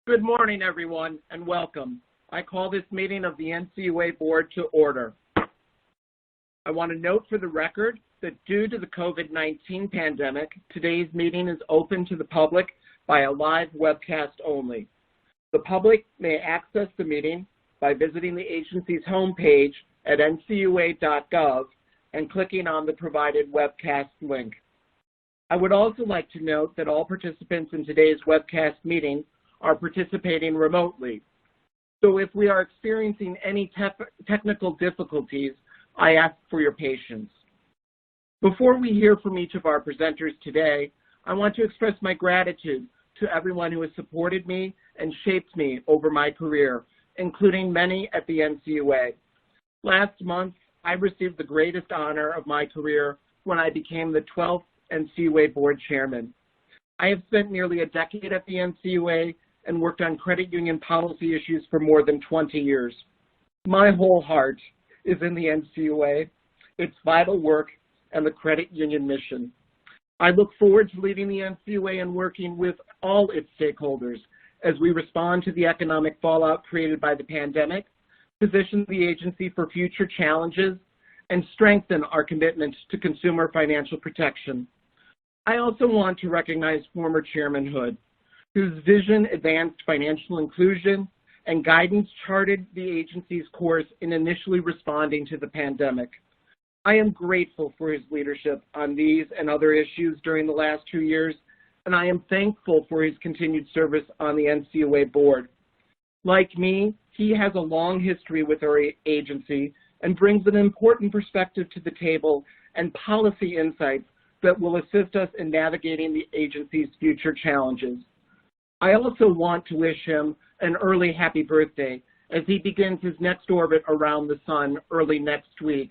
Good morning, everyone, and welcome. I call this meeting of the Ncua Board to order. I want to note for the record that due to the COVID-19 pandemic, today's meeting is open to the public by a live webcast only. The public may access the meeting by visiting the agency's homepage at ncua.gov and clicking on the provided webcast link. I would also like to note that all participants in today's webcast meeting are participating remotely. So if we are experiencing any technical difficulties, I ask for your patience. Before we hear from each of our presenters today, I want to express my gratitude to everyone who has supported me and shaped me over my career, including many at the Ncua. Last month, I received the greatest honor of my career when I became the 12th Ncua Board Chairman. I have spent nearly a decade at the Ncua and worked on credit union policy issues for more than 20 years. My whole heart is in the Ncua, its vital work, and the credit union mission. I look forward to leading the Ncua and working with all its stakeholders as we respond to the economic fallout created by the pandemic, position the agency for future challenges, and strengthen our commitment to consumer financial protection. I also want to recognize former Chairman Hood, whose vision advanced financial inclusion and guidance charted the agency's course in initially responding to the pandemic. I am grateful for his leadership on these and other issues during the last 2 years, and I am thankful for his continued service on the Ncua board. Like me, he has a long history with our agency and brings an important perspective to the table and policy insights that will assist us in navigating the agency's future challenges. I also want to wish him an early happy birthday as he begins his next orbit around the sun early next week.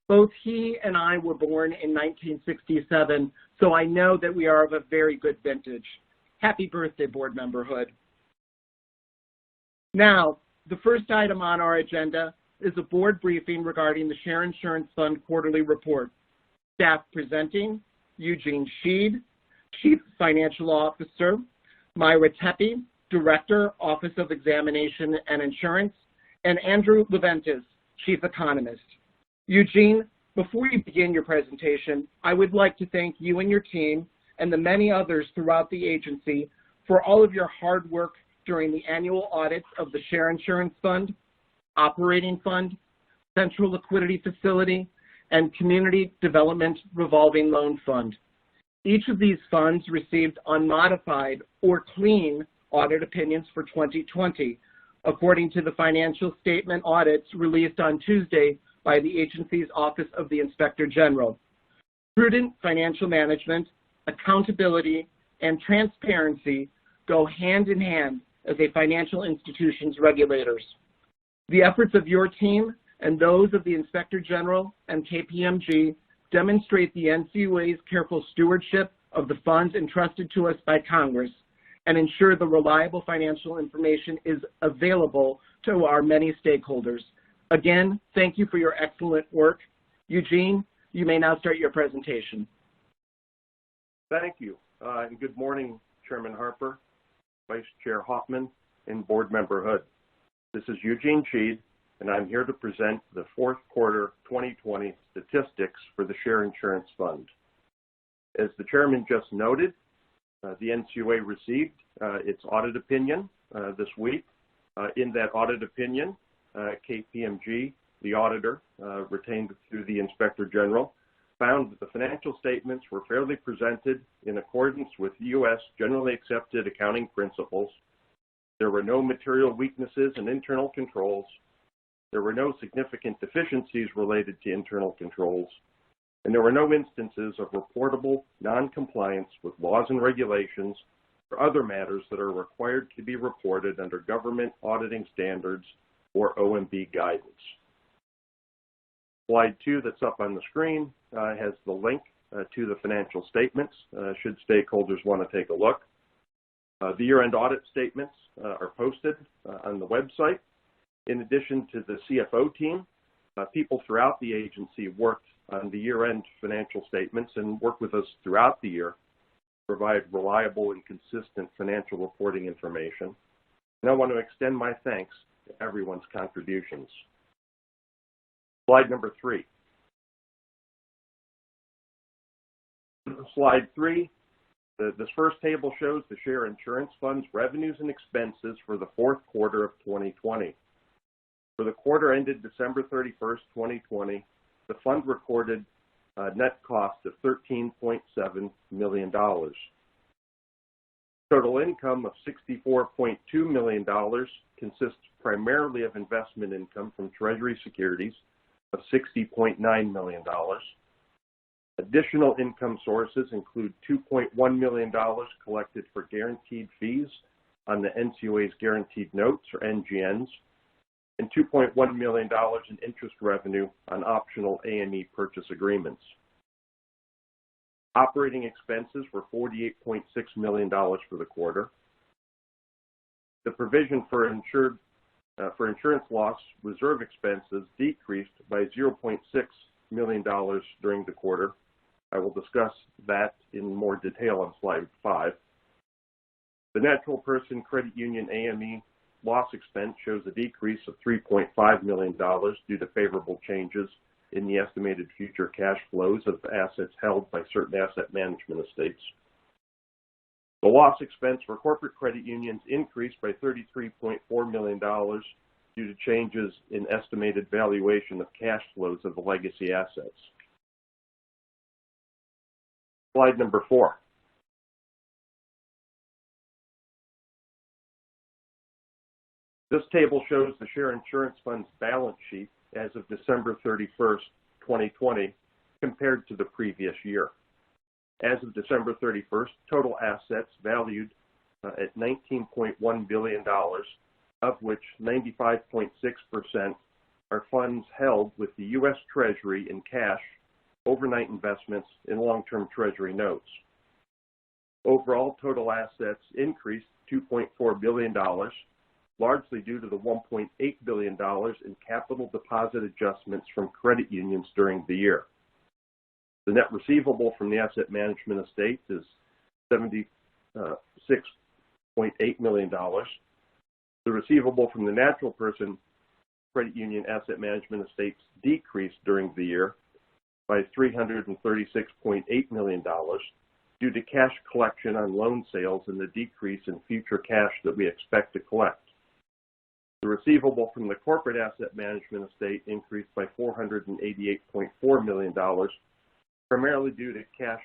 Both he and I were born in 1967, so I know that we are of a very good vintage. Happy birthday, Board Member Hood. Now, the first item on our agenda is a board briefing regarding the Share Insurance Fund quarterly report. Staff presenting, Eugene Sheed, Chief Financial Officer, Myra Tepe, Director, Office of Examination and Insurance, and Andrew Leventis, Chief Economist. Eugene, before you begin your presentation, I would like to thank you and your team and the many others throughout the agency for all of your hard work during the annual audits of the Share Insurance Fund, Operating Fund, Central Liquidity Facility, and Community Development Revolving Loan Fund. Each of these funds received unmodified or clean audit opinions for 2020, according to the financial statement audits released on Tuesday by the agency's Office of the Inspector General. Prudent financial management, accountability, and transparency go hand in hand as a financial institution's regulators. The efforts of your team and those of the Inspector General and KPMG demonstrate the Ncua's careful stewardship of the funds entrusted to us by Congress and ensure the reliable financial information is available to our many stakeholders. Again, thank you for your excellent work. Eugene, you may now start your presentation. Thank you, and good morning, Chairman Harper, Vice Chair Hoffman, and Board Member Hood. This is Eugene Sheed, and I'm here to present the fourth quarter 2020 statistics for the Share Insurance Fund. As the Chairman just noted, the Ncua received its audit opinion this week. In that audit opinion, KPMG, the auditor retained through the Inspector General, found that the financial statements were fairly presented in accordance with U.S. generally accepted accounting principles. There were no material weaknesses in internal controls. There were no significant deficiencies related to internal controls, and there were no instances of reportable non-compliance with laws and regulations or other matters that are required to be reported under government auditing standards or OMB guidance. Slide 2 that's up on the screen has the link to the financial statements, should stakeholders want to take a look. The year-end audit statements are posted on the website. In addition to the CFO team, people throughout the agency worked on the year-end financial statements and worked with us throughout the year to provide reliable and consistent financial reporting information. And I want to extend my thanks to everyone's contributions. Slide number 3. Slide 3, this first table shows the Share Insurance Fund's revenues and expenses for the fourth quarter of 2020. For the quarter ended December 31st, 2020, the fund recorded a net cost of $13.7 million. Total income of $64.2 million consists primarily of investment income from Treasury securities of $60.9 million. Additional income sources include $2.1 million collected for guaranteed fees on the NCUA's guaranteed notes, or NGNs, and $2.1 million in interest revenue on optional AME purchase agreements. Operating expenses were $48.6 million for the quarter. The provision for insurance loss reserve expenses decreased by $0.6 million during the quarter. I will discuss that in more detail on slide 5. The natural person credit union AME loss expense shows a decrease of $3.5 million due to favorable changes in the estimated future cash flows of assets held by certain asset management estates. The loss expense for corporate credit unions increased by $33.4 million due to changes in estimated valuation of cash flows of the legacy assets. Slide number 4. This table shows the Share Insurance Fund's balance sheet as of December 31st, 2020, compared to the previous year. As of December 31st, total assets valued at $19.1 billion, of which 95.6% are funds held with the U.S. Treasury in cash, overnight investments, and long-term Treasury notes. Overall, total assets increased $2.4 billion, largely due to the $1.8 billion in capital deposit adjustments from credit unions during the year. The net receivable from the asset management estate is $76.8 million. The receivable from the natural person credit union asset management estates decreased during the year by $336.8 million due to cash collection on loan sales and the decrease in future cash that we expect to collect. The receivable from the corporate asset management estate increased by $488.4 million, primarily due to cash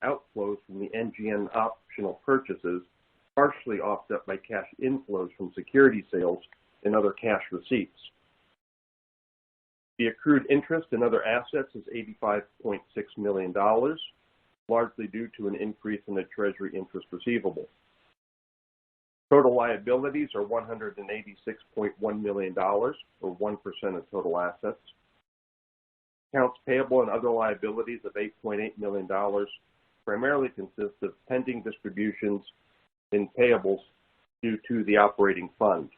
outflows from the NGN optional purchases, partially offset by cash inflows from security sales and other cash receipts. The accrued interest and other assets is $85.6 million, largely due to an increase in the Treasury interest receivable. Total liabilities are $186.1 million, or 1% of total assets. Accounts payable and other liabilities of $8.8 million primarily consist of pending distributions in payables due to the operating fund.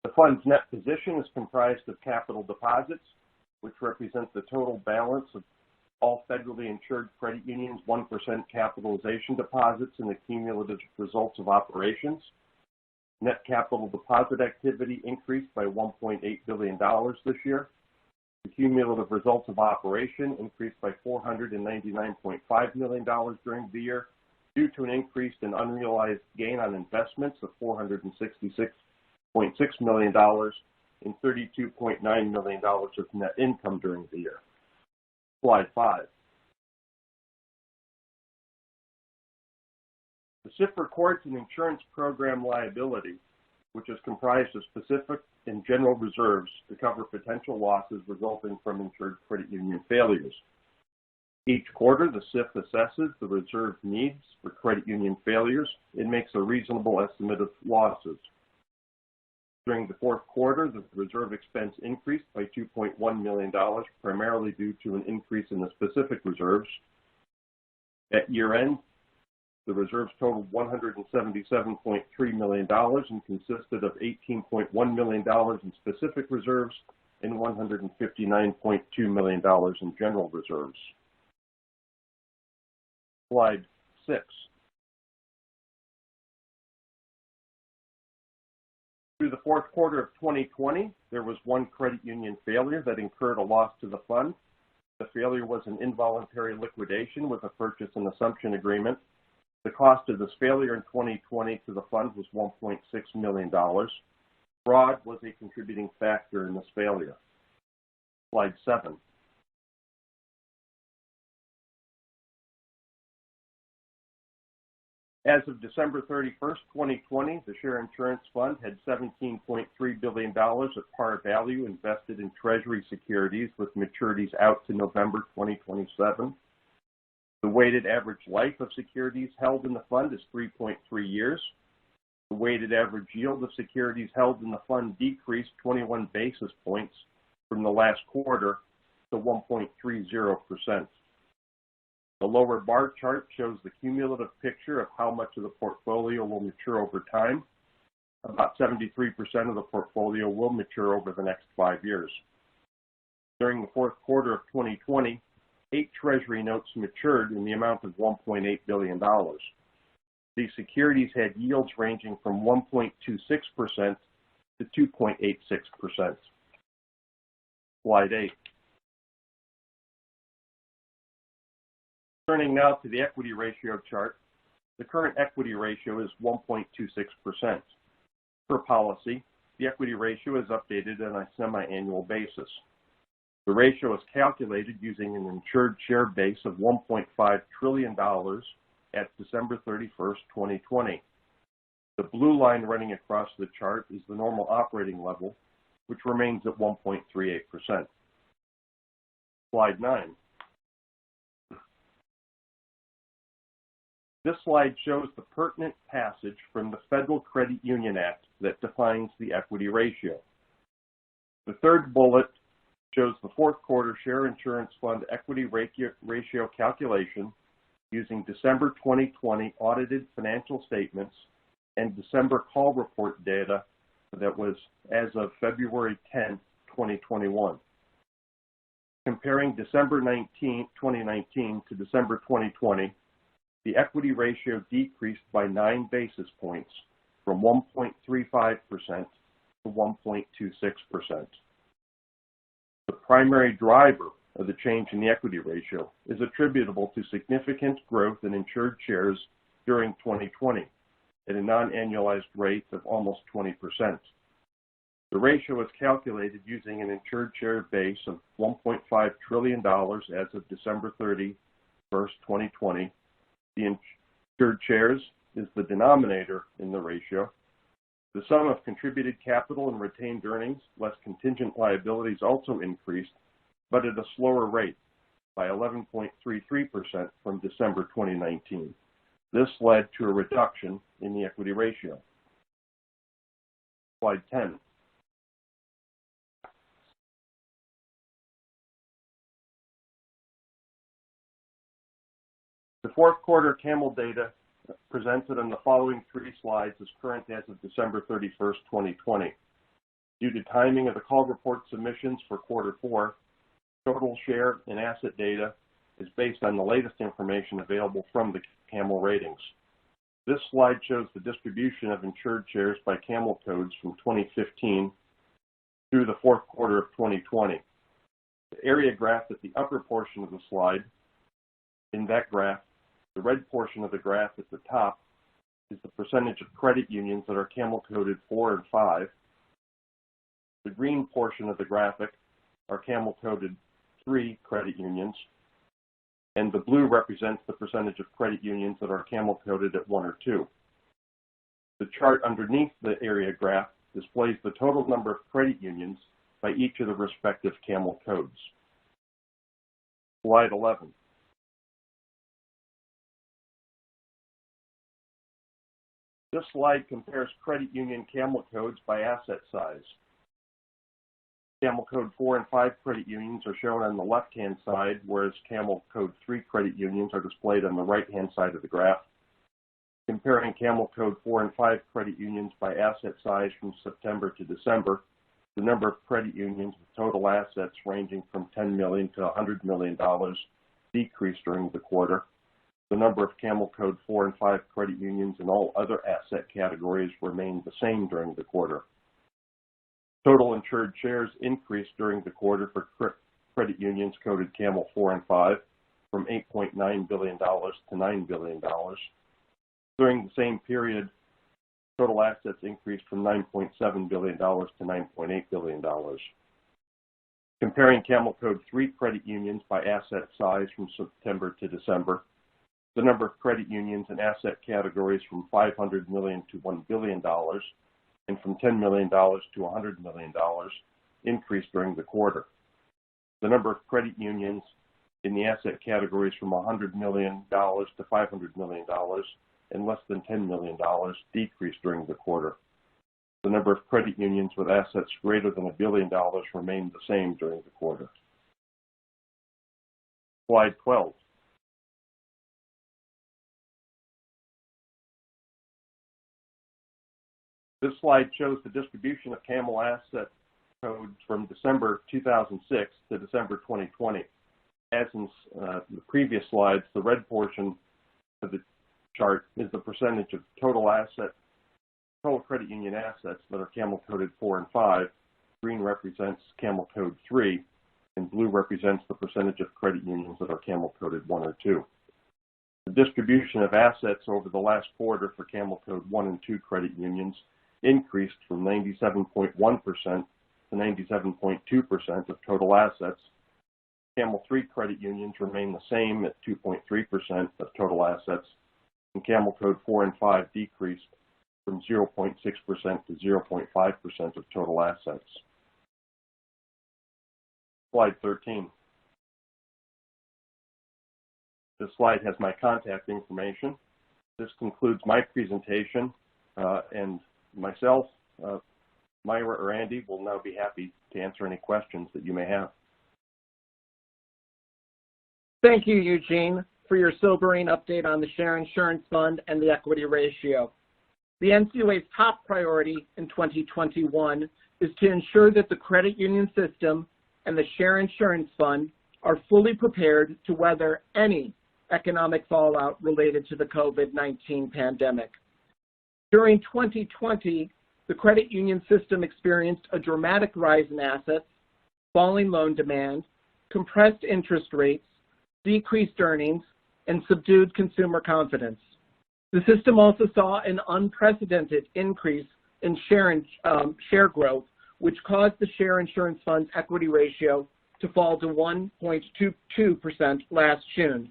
The fund's net position is comprised of capital deposits, which represent the total balance of all federally insured credit unions' 1% capitalization deposits and the cumulative results of operations. Net capital deposit activity increased by $1.8 billion this year. The cumulative results of operation increased by $499.5 million during the year due to an increase in unrealized gain on investments of $466.6 million and $32.9 million of net income during the year. Slide 5. The SIP records an insurance program liability, which is comprised of specific and general reserves to cover potential losses resulting from insured credit union failures. Each quarter, the SIP assesses the reserve needs for credit union failures and makes a reasonable estimate of losses. During the fourth quarter, the reserve expense increased by $2.1 million, primarily due to an increase in the specific reserves. At year-end, the reserves totaled $177.3 million and consisted of $18.1 million in specific reserves and $159.2 million in general reserves. Slide Through the fourth quarter of 2020, there was one credit union failure that incurred a loss to the fund. The failure was an involuntary liquidation with a purchase and assumption agreement. The cost of this failure in 2020 to the fund was $1.6 million. Fraud was a contributing factor in this failure. Slide 7. As of December 31st, 2020, the Share Insurance Fund had $17.3 billion at par value invested in Treasury securities with maturities out to November 2027. The weighted average life of securities held in the fund is 3.3 years. The weighted average yield of securities held in the fund decreased 21 basis points from the last quarter to 1.30%. The lower bar chart shows the cumulative picture of how much of the portfolio will mature over time. About 73% of the portfolio will mature over the next 5 years. During the fourth quarter of 2020, 8 Treasury notes matured in the amount of $1.8 billion. These securities had yields ranging from 1.26% to 2.86%. Slide 8. Turning now to the equity ratio chart, the current equity ratio is 1.26%. Per policy, the equity ratio is updated on a semi-annual basis. The ratio is calculated using an insured share base of $1.5 trillion at December 31st, 2020. The blue line running across the chart is the normal operating level, which remains at 1.38%. Slide 9. This slide shows the pertinent passage from the Federal Credit Union Act that defines the equity ratio. The third bullet shows the fourth quarter Share Insurance Fund equity ratio calculation using December 2020 audited financial statements and December call report data that was as of February 10, 2021. Comparing December 2019 to December 2020, the equity ratio decreased by 9 basis points from 1.35% to 1.26%. The primary driver of the change in the equity ratio is attributable to significant growth in insured shares during 2020 at a non-annualized rate of almost 20%. The ratio is calculated using an insured share base of $1.5 trillion as of December 31st, 2020. The insured shares is the denominator in the ratio. The sum of contributed capital and retained earnings less contingent liabilities also increased, but at a slower rate by 11.33% from December 2019. This led to a reduction in the equity ratio. Slide 10. The fourth quarter Camel data presented on the following 3 slides is current as of December 31st, 2020. Due to timing of the call report submissions for quarter 4, total share and asset data is based on the latest information available from the Camel ratings. This slide shows the distribution of insured shares by Camel codes from 2015 through the fourth quarter of 2020. The area graph at the upper portion of the slide, in that graph, the red portion of the graph at the top is the percentage of credit unions that are Camel coded 4 and 5. The green portion of the graphic are Camel coded 3 credit unions, and the blue represents the percentage of credit unions that are Camel coded at 1 or 2. The chart underneath the area graph displays the total number of credit unions by each of the respective Camel codes. Slide 11. This slide compares credit union Camel codes by asset size. Camel code 4 and 5 credit unions are shown on the left-hand side, whereas Camel code 3 credit unions are displayed on the right-hand side of the graph. Comparing Camel code 4 and 5 credit unions by asset size from September to December, the number of credit unions with total assets ranging from $10 million to $100 million decreased during the quarter. The number of Camel Code 4 and 5 credit unions and all other asset categories remained the same during the quarter. Total insured shares increased during the quarter for credit unions coded Camel 4 and 5 from $8.9 billion to $9 billion. During the same period, total assets increased from $9.7 billion to $9.8 billion. Comparing Camel Code 3 credit unions by asset size from September to December, the number of credit unions and asset categories from $500 million to $1 billion and from $10 million to $100 million increased during the quarter. The number of credit unions in the asset categories from $100 million to $500 million and less than $10 million decreased during the quarter. The number of credit unions with assets greater than $1 billion remained the same during the quarter. Slide 12. This slide shows the distribution of Camel asset codes from December 2006 to December 2020. As in the previous slides, the red portion of the chart is the percentage of total credit union assets that are Camel coded 4 and 5. Green represents Camel code 3, and blue represents the percentage of credit unions that are Camel coded 1 or 2. The distribution of assets over the last quarter for Camel code 1 and 2 credit unions increased from 97.1% to 97.2% of total assets. Camel 3 credit unions remain the same at 2.3% of total assets, and Camel code 4 and 5 decreased from 0.6% to 0.5% of total assets. Slide 13. This slide has my contact information. This concludes my presentation, and myself, Myra or Andy will now be happy to answer any questions that you may have. Thank you, Eugene, for your sobering update on the Share Insurance Fund and the equity ratio. The NCUA's top priority in 2021 is to ensure that the credit union system and the Share Insurance Fund are fully prepared to weather any economic fallout related to the COVID-19 pandemic. During 2020, the credit union system experienced a dramatic rise in assets, falling loan demand, compressed interest rates, decreased earnings, and subdued consumer confidence. The system also saw an unprecedented increase in share growth, which caused the Share Insurance Fund's equity ratio to fall to 1.22% last June.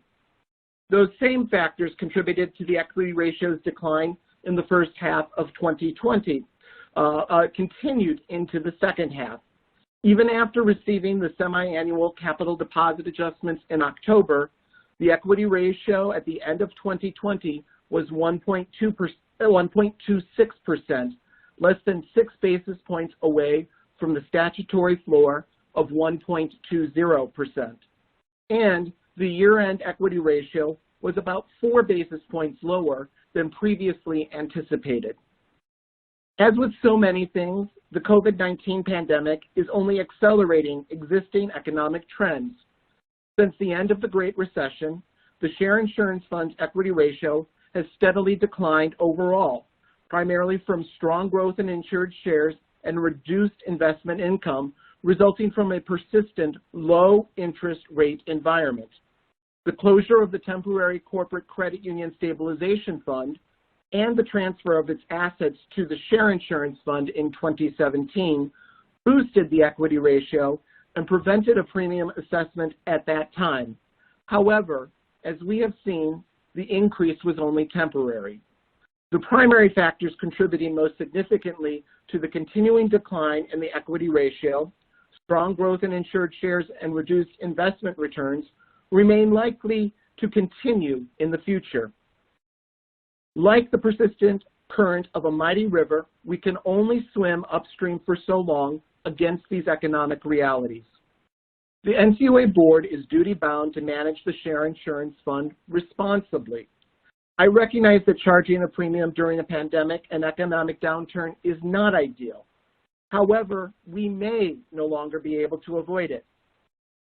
Those same factors contributed to the equity ratio's decline in the first half of 2020, continued into the second half. Even after receiving the semi-annual capital deposit adjustments in October, the equity ratio at the end of 2020 was 1.26%, less than 6 basis points away from the statutory floor of 1.20%. And the year-end equity ratio was about 4 basis points lower than previously anticipated. As with so many things, the COVID-19 pandemic is only accelerating existing economic trends. Since the end of the Great Recession, the Share Insurance Fund's equity ratio has steadily declined overall, primarily from strong growth in insured shares and reduced investment income resulting from a persistent low interest rate environment. The closure of the temporary corporate credit union stabilization fund and the transfer of its assets to the Share Insurance Fund in 2017 boosted the equity ratio and prevented a premium assessment at that time. However, as we have seen, the increase was only temporary. The primary factors contributing most significantly to the continuing decline in the equity ratio, strong growth in insured shares and reduced investment returns, remain likely to continue in the future. Like the persistent current of a mighty river, we can only swim upstream for so long against these economic realities. The NCUA board is duty-bound to manage the Share Insurance Fund responsibly. I recognize that charging a premium during a pandemic and economic downturn is not ideal. However, we may no longer be able to avoid it.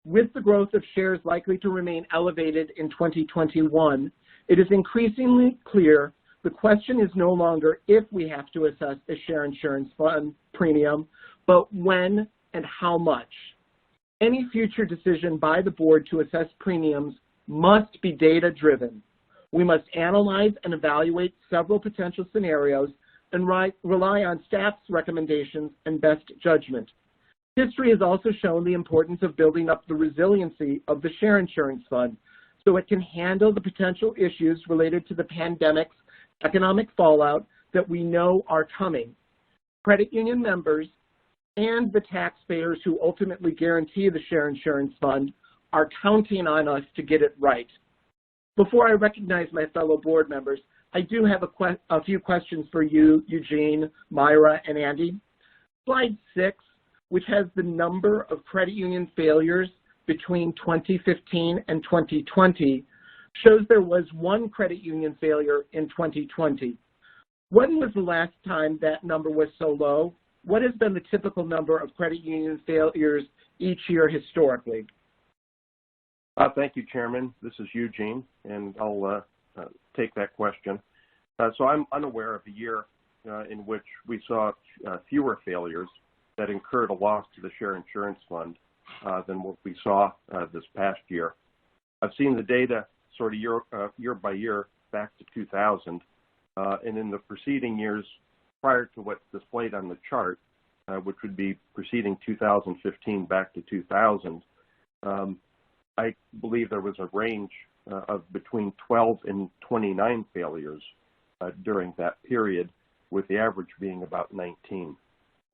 With the growth of shares likely to remain elevated in 2021 It is increasingly clear the question is no longer if we have to assess a share insurance fund premium, but when and how much. Any future decision by the board to assess premiums must be data-driven. We must analyze and evaluate several potential scenarios and rely on staff's recommendations and best judgment. History has also shown the importance of building up the resiliency of the share insurance fund so it can handle the potential issues related to the pandemic's economic fallout that we know are coming. Credit union members and the taxpayers who ultimately guarantee the share insurance fund are counting on us to get it right. Before I recognize my fellow board members, I do have a few questions for you, Eugene, Myra, and Andy. Slide 6, which has the number of credit union failures between 2015 and 2020, shows there was one credit union failure in 2020. When was the last time that number was so low? What has been the typical number of credit union failures each year historically? Thank you, Chairman. This is Eugene, and I'll take that question. So I'm unaware of a year in which we saw fewer failures that incurred a loss to the share insurance fund than what we saw this past year. I've seen the data sort of year by year back to 2000, and in the preceding years prior to what's displayed on the chart, which would be preceding 2015 back to 2000, I believe there was a range of between 12 and 29 failures during that period, with the average being about 19.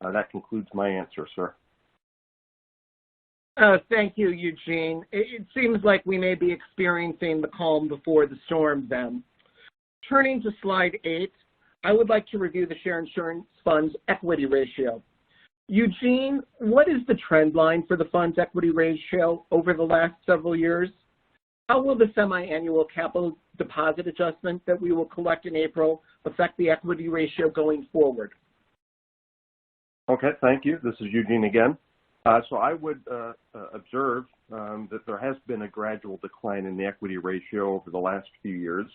That concludes my answer, sir. Thank you, Eugene. It seems like we may be experiencing the calm before the storm then. Turning to slide 8, I would like to review the share insurance fund's equity ratio. Eugene, what is the trend line for the fund's equity ratio over the last several years? How will the semi-annual capital deposit adjustment that we will collect in April affect the equity ratio going forward? Okay, thank you. This is Eugene again. So I would observe that there has been a gradual decline in the equity ratio over the last few years,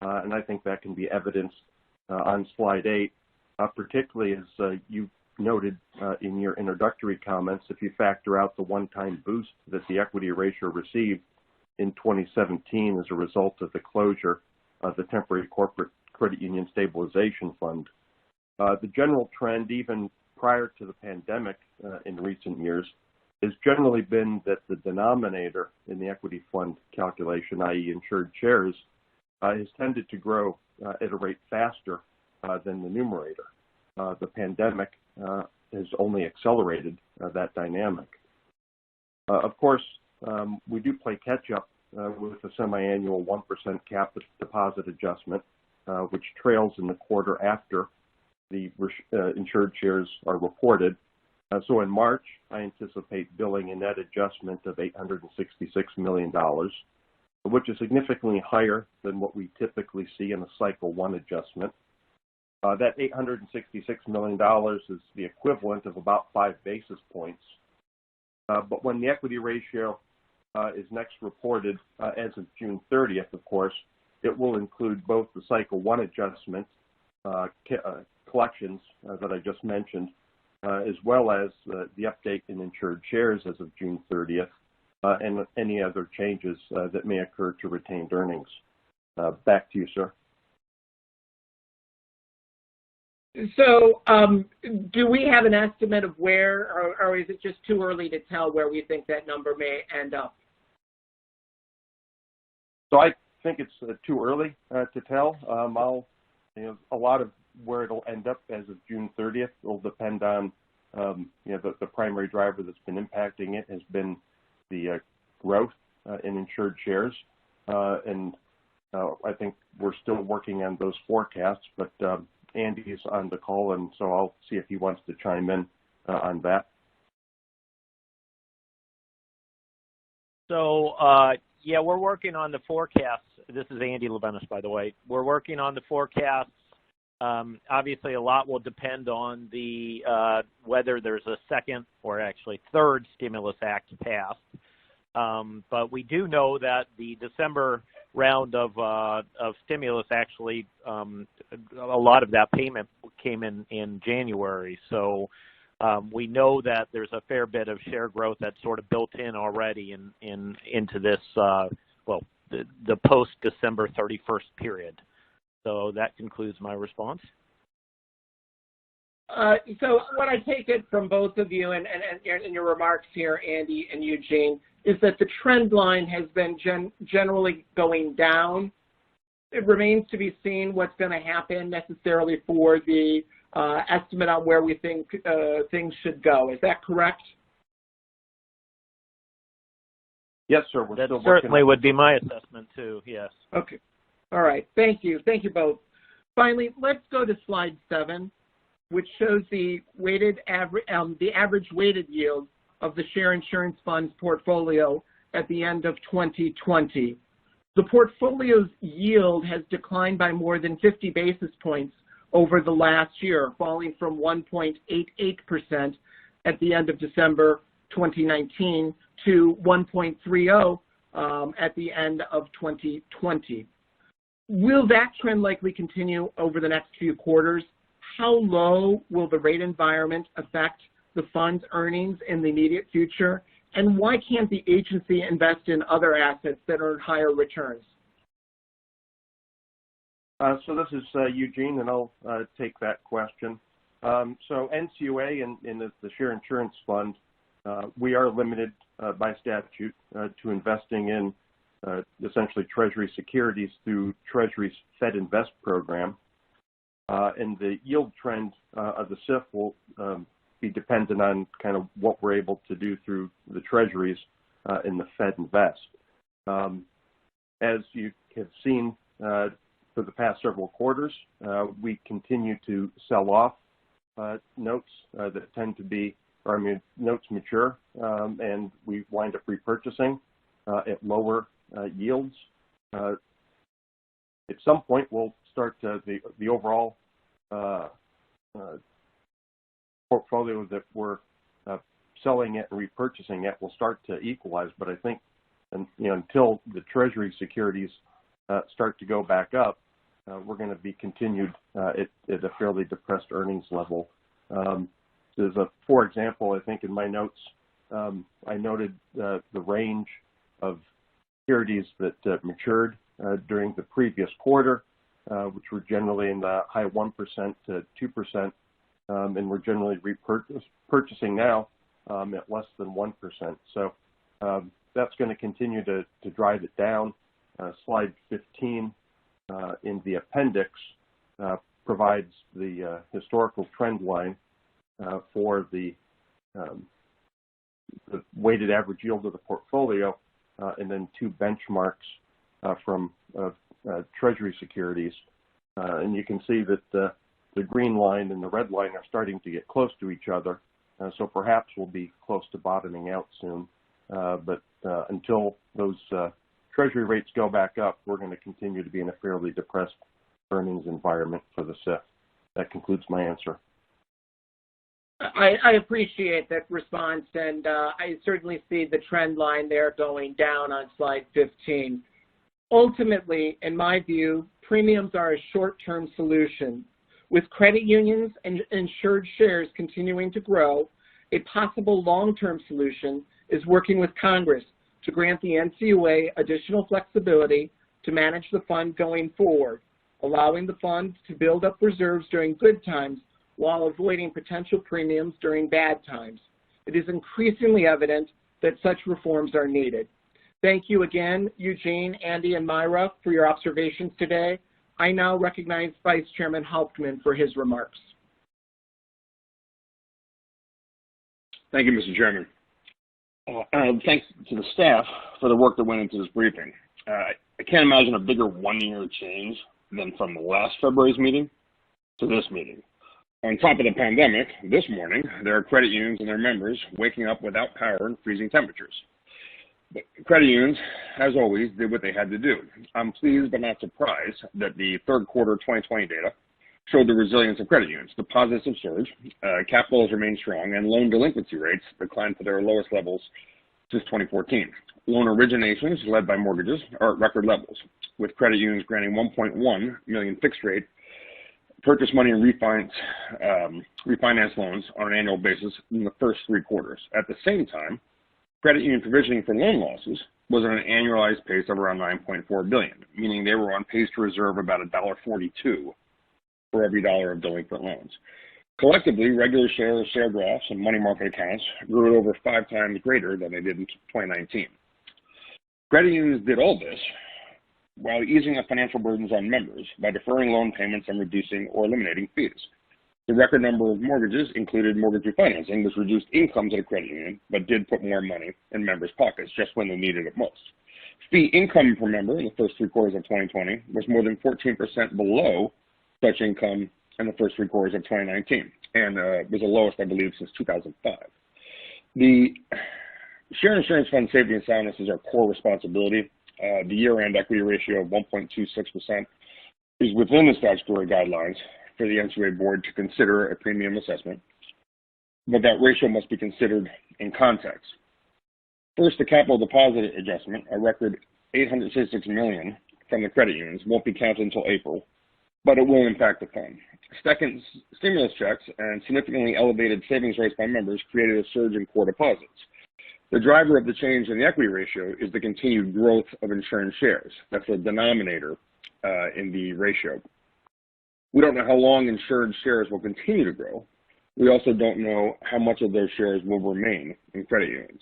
and I think that can be evidenced on slide 8, particularly as you noted in your introductory comments. If you factor out the one-time boost that the equity ratio received in 2017 as a result of the closure of the temporary corporate credit union stabilization fund. The general trend, even prior to the pandemic in recent years, has generally been that the denominator in the equity fund calculation, i.e. insured shares, has tended to grow at a rate faster than the numerator. The pandemic has only accelerated that dynamic. Of course, we do play catch-up with the semi-annual 1% cap deposit adjustment, which trails in the quarter after the insured shares are reported. So in March, I anticipate billing a net adjustment of $866 million, which is significantly higher than what we typically see in a cycle 1 adjustment. That $866 million is the equivalent of about 5 basis points. But when the equity ratio is next reported as of June 30th, of course, it will include both the cycle 1 adjustment collections that I just mentioned, as well as the update in insured shares as of June 30th, and any other changes that may occur to retained earnings. Back to you, sir. So do we have an estimate of where, or is it just too early to tell where we think that number may end up? So I think it's too early to tell. A lot of where it'll end up as of June 30th will depend on, the primary driver that's been impacting it has been the growth in insured shares. And I think we're still working on those forecasts, but Andy is on the call, and so I'll see if he wants to chime in on that. So, yeah, we're working on the forecasts. This is Andy Lebenis, by the way. We're working on the forecasts. Obviously, a lot will depend on the whether there's a second or actually third stimulus act passed. But we do know that the December round of stimulus, actually, a lot of that payment came in January. So we know that there's a fair bit of share growth that's sort of built in already into this, the post-December 31st period. So that concludes my response. So what I take it from both of you and your remarks here, Andy and Eugene, is that the trend line has been generally going down. It remains to be seen what's going to happen necessarily for the estimate on where we think things should go. Is that correct? Yes, sir. That certainly would be my assessment too. Yes. Okay. All right. Thank you. Thank you both. Finally, let's go to slide 7, which shows the average weighted yield of the share insurance fund's portfolio at the end of 2020. The portfolio's yield has declined by more than 50 basis points over the last year, falling from 1.88% at the end of December 2019 to 1.30 at the end of 2020. Will that trend likely continue over the next few quarters? How low will the rate environment affect the fund's earnings in the immediate future? And why can't the agency invest in other assets that earn higher returns? So this is Eugene, and I'll take that question. So Ncua in the Share Insurance Fund, we are limited by statute to investing in essentially Treasury securities through Treasury's Fed Invest program. And the yield trend of the SIF will be dependent on kind of what we're able to do through the Treasuries in the Fed Invest. As you have seen for the past several quarters, we continue to sell off notes that tend to be, notes mature, and we wind up repurchasing at lower yields. At some point, we'll start the overall portfolio that we're selling it and repurchasing it will start to equalize. But I think, until the Treasury securities start to go back up, we're going to be continued at a fairly depressed earnings level. For example, I think in my notes, I noted the range of securities that matured during the previous quarter, which were generally in the high 1% to 2%, and we're generally purchasing now at less than 1%. So that's going to continue to drive it down. Slide 15 in the appendix provides the historical trend line for the weighted average yield of the portfolio, and then 2 benchmarks from Treasury securities. And you can see that the green line and the red line are starting to get close to each other. So perhaps we'll be close to bottoming out soon. But until those Treasury rates go back up, we're going to continue to be in a fairly depressed earnings environment for the SIF. That concludes my answer. I appreciate that response, and I certainly see the trend line there going down on slide 15. Ultimately, in my view, premiums are a short-term solution. With credit unions and insured shares continuing to grow, a possible long-term solution is working with Congress to grant the Ncua additional flexibility to manage the fund going forward, allowing the fund to build up reserves during good times while avoiding potential premiums during bad times. It is increasingly evident that such reforms are needed. Thank you again, Eugene, Andy, and Myra, for your observations today. I now recognize Vice Chairman Hauptman for his remarks. Thank you, Mr. Chairman. Thanks to the staff for the work that went into this briefing. I can't imagine a bigger one-year change than from the last February's meeting to this meeting. On top of the pandemic, this morning, there are credit unions and their members waking up without power and freezing temperatures. But credit unions, as always, did what they had to do. I'm pleased but not surprised that the third quarter 2020 data showed the resilience of credit unions. Deposits have surged, capital has remained strong, and loan delinquency rates declined to their lowest levels since 2014. Loan originations, led by mortgages, are at record levels, with credit unions granting 1.1 million fixed rate purchase money and refinance loans on an annual basis in the first 3 quarters. At the same time, credit union provisioning for loan losses was at an annualized pace of around $9.4 billion, meaning they were on pace to reserve about $1.42 for every dollar of delinquent loans. Collectively, regular shares, share drafts, and money market accounts grew at over 5 times greater than they did in 2019. Credit unions did all this while easing the financial burdens on members by deferring loan payments and reducing or eliminating fees. The record number of mortgages included mortgage refinancing, which reduced incomes at a credit union, but did put more money in members' pockets just when they needed it most. Fee income per member in the first 3 quarters of 2020 was more than 14% below such income in the first 3 quarters of 2019, and was the lowest, I believe, since 2005. The Share Insurance Fund safety and soundness is our core responsibility. The year-end equity ratio of 1.26% is within the statutory guidelines for the Ncua board to consider a premium assessment, but that ratio must be considered in context. First, the capital deposit adjustment, a record $866 million from the credit unions, won't be counted until April, but it will impact the fund. Second, stimulus checks and significantly elevated savings rates by members created a surge in core deposits. The driver of the change in the equity ratio is the continued growth of insurance shares. That's the denominator in the ratio. We don't know how long insured shares will continue to grow. We also don't know how much of those shares will remain in credit unions.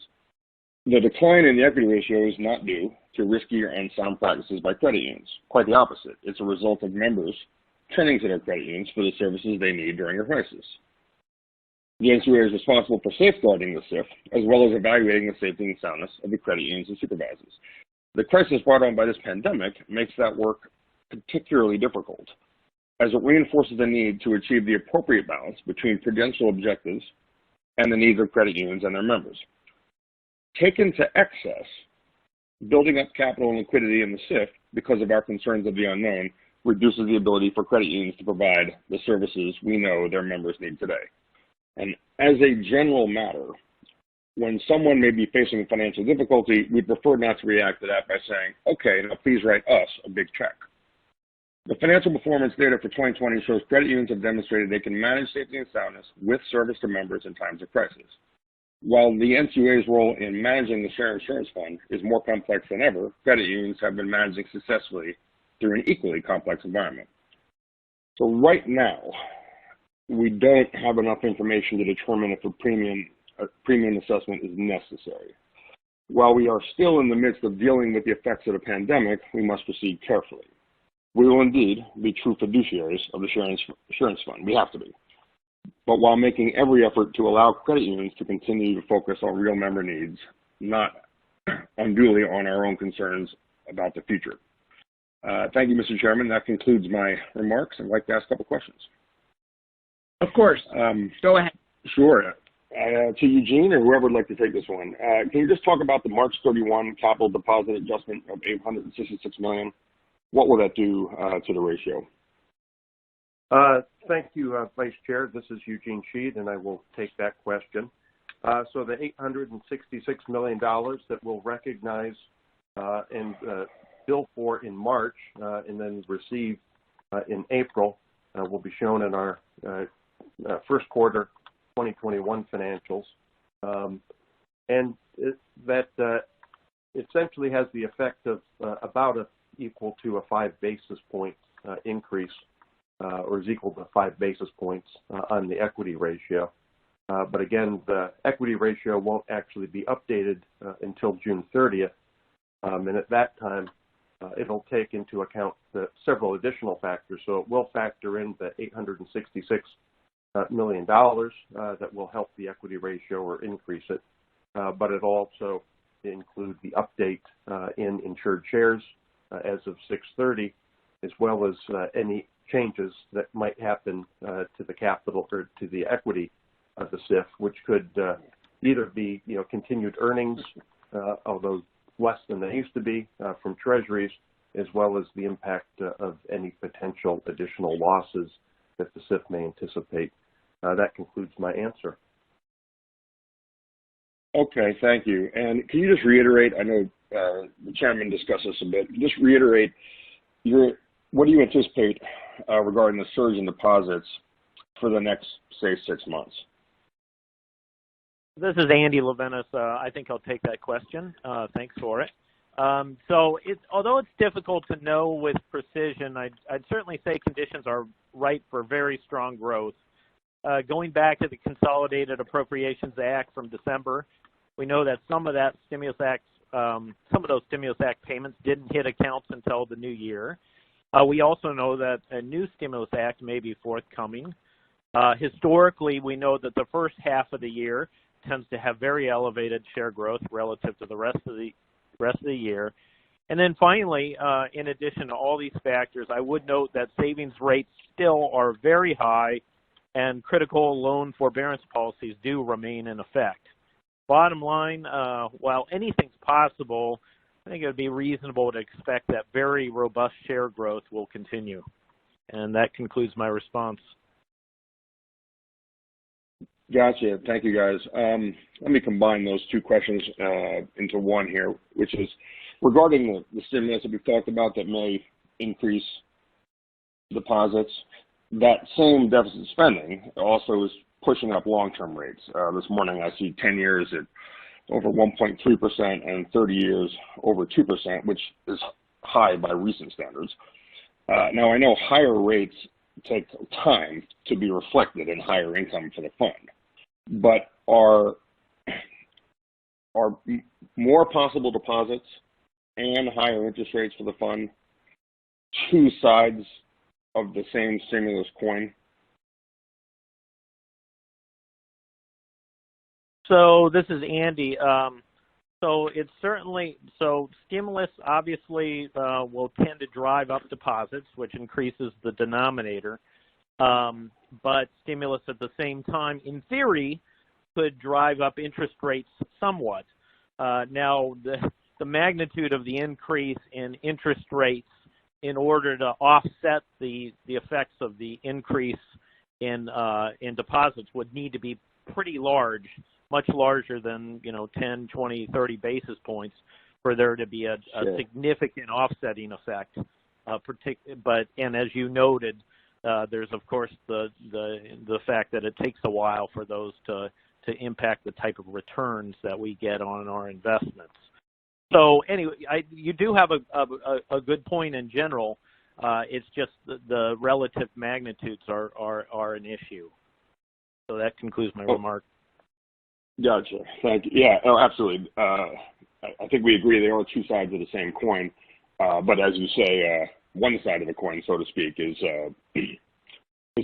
The decline in the equity ratio is not due to risky or unsound practices by credit unions. Quite the opposite. It's a result of members turning to their credit unions for the services they need during a crisis. The Ncua is responsible for safeguarding the SIF, as well as evaluating the safety and soundness of the credit unions and supervisors. The crisis brought on by this pandemic makes that work particularly difficult, as it reinforces the need to achieve the appropriate balance between prudential objectives and the needs of credit unions and their members. Taken to excess, building up capital and liquidity in the SIF because of our concerns of the unknown reduces the ability for credit unions to provide the services we know their members need today. And as a general matter, when someone may be facing financial difficulty, we prefer not to react to that by saying, okay, now please write us a big check. The financial performance data for 2020 shows credit unions have demonstrated they can manage safety and soundness with service to members in times of crisis. While the Ncua's role in managing the Share Insurance Fund is more complex than ever, credit unions have been managing successfully through an equally complex environment. So right now, we don't have enough information to determine if a premium assessment is necessary. While we are still in the midst of dealing with the effects of the pandemic, we must proceed carefully. We will indeed be true fiduciaries of the Share Insurance Fund. We have to be. But while making every effort to allow credit unions to continue to focus on real member needs, not unduly on our own concerns about the future. Thank you, Mr. Chairman. That concludes my remarks. I'd like to ask a couple questions. Of course. Go ahead. Sure. To Eugene or whoever would like to take this one, can you just talk about the March 31 capital deposit adjustment of $866 million? What will that do to the ratio? Thank you, Vice Chair. This is Eugene Sheed, and I will take that question. So the $866 million that we'll recognize and bill for in March and then receive in April will be shown in our first quarter 2021 financials. And that essentially has the effect of about equal to a 5 basis point increase, or is equal to 5 basis points on the equity ratio. But again, the equity ratio won't actually be updated until June 30th. And at that time, it'll take into account the several additional factors. So it will factor in the $866 million that will help the equity ratio or increase it. But it'll also include the update in insured shares as of 6/30, as well as any changes that might happen to the capital or to the equity of the SIF, which could either be continued earnings, although less than they used to be from treasuries, as well as the impact of any potential additional losses that the SIF may anticipate. That concludes my answer. Okay, thank you. And can you just reiterate, I know the chairman discussed this a bit. Just reiterate, what do you anticipate regarding the surge in deposits for the next, say, 6 months? This is Andy Levinas. I think I'll take that question. Thanks for it. So although it's difficult to know with precision, I'd certainly say conditions are ripe for very strong growth. Going back to the Consolidated Appropriations Act from December, we know that some of those Stimulus Act payments didn't hit accounts until the new year. We also know that a new Stimulus Act may be forthcoming. Historically, we know that the first half of the year tends to have very elevated share growth relative to the rest of the year. And then finally, in addition to all these factors, I would note that savings rates still are very high and critical loan forbearance policies do remain in effect. Bottom line, while anything's possible, I think it would be reasonable to expect that very robust share growth will continue. And that concludes my response. Gotcha. Thank you, guys. Let me combine those two questions into one here, which is regarding the stimulus that we've talked about that may increase deposits. That same deficit spending also is pushing up long-term rates. This morning I see 10 years at over 1.3% and 30 years over 2%, which is high by recent standards. Now, I know higher rates take time to be reflected in higher income for the fund, but are more possible deposits and higher interest rates for the fund two sides of the same stimulus coin? So this is Andy. So it's certainly, stimulus obviously will tend to drive up deposits, which increases the denominator. But stimulus at the same time, in theory, could drive up interest rates somewhat. Now, the magnitude of the increase in interest rates in order to offset the effects of the increase in deposits would need to be pretty large, much larger than 10, 20, 30 basis points for there to be a significant offsetting effect. And as you noted, there's of course the fact that it takes a while for those to impact the type of returns that we get on our investments. So anyway, you do have a good point in general. It's just the relative magnitudes are an issue. So that concludes my remark. Gotcha. Thank you. Yeah, absolutely. I think we agree they are two sides of the same coin. But as you say, one side of the coin, so to speak, is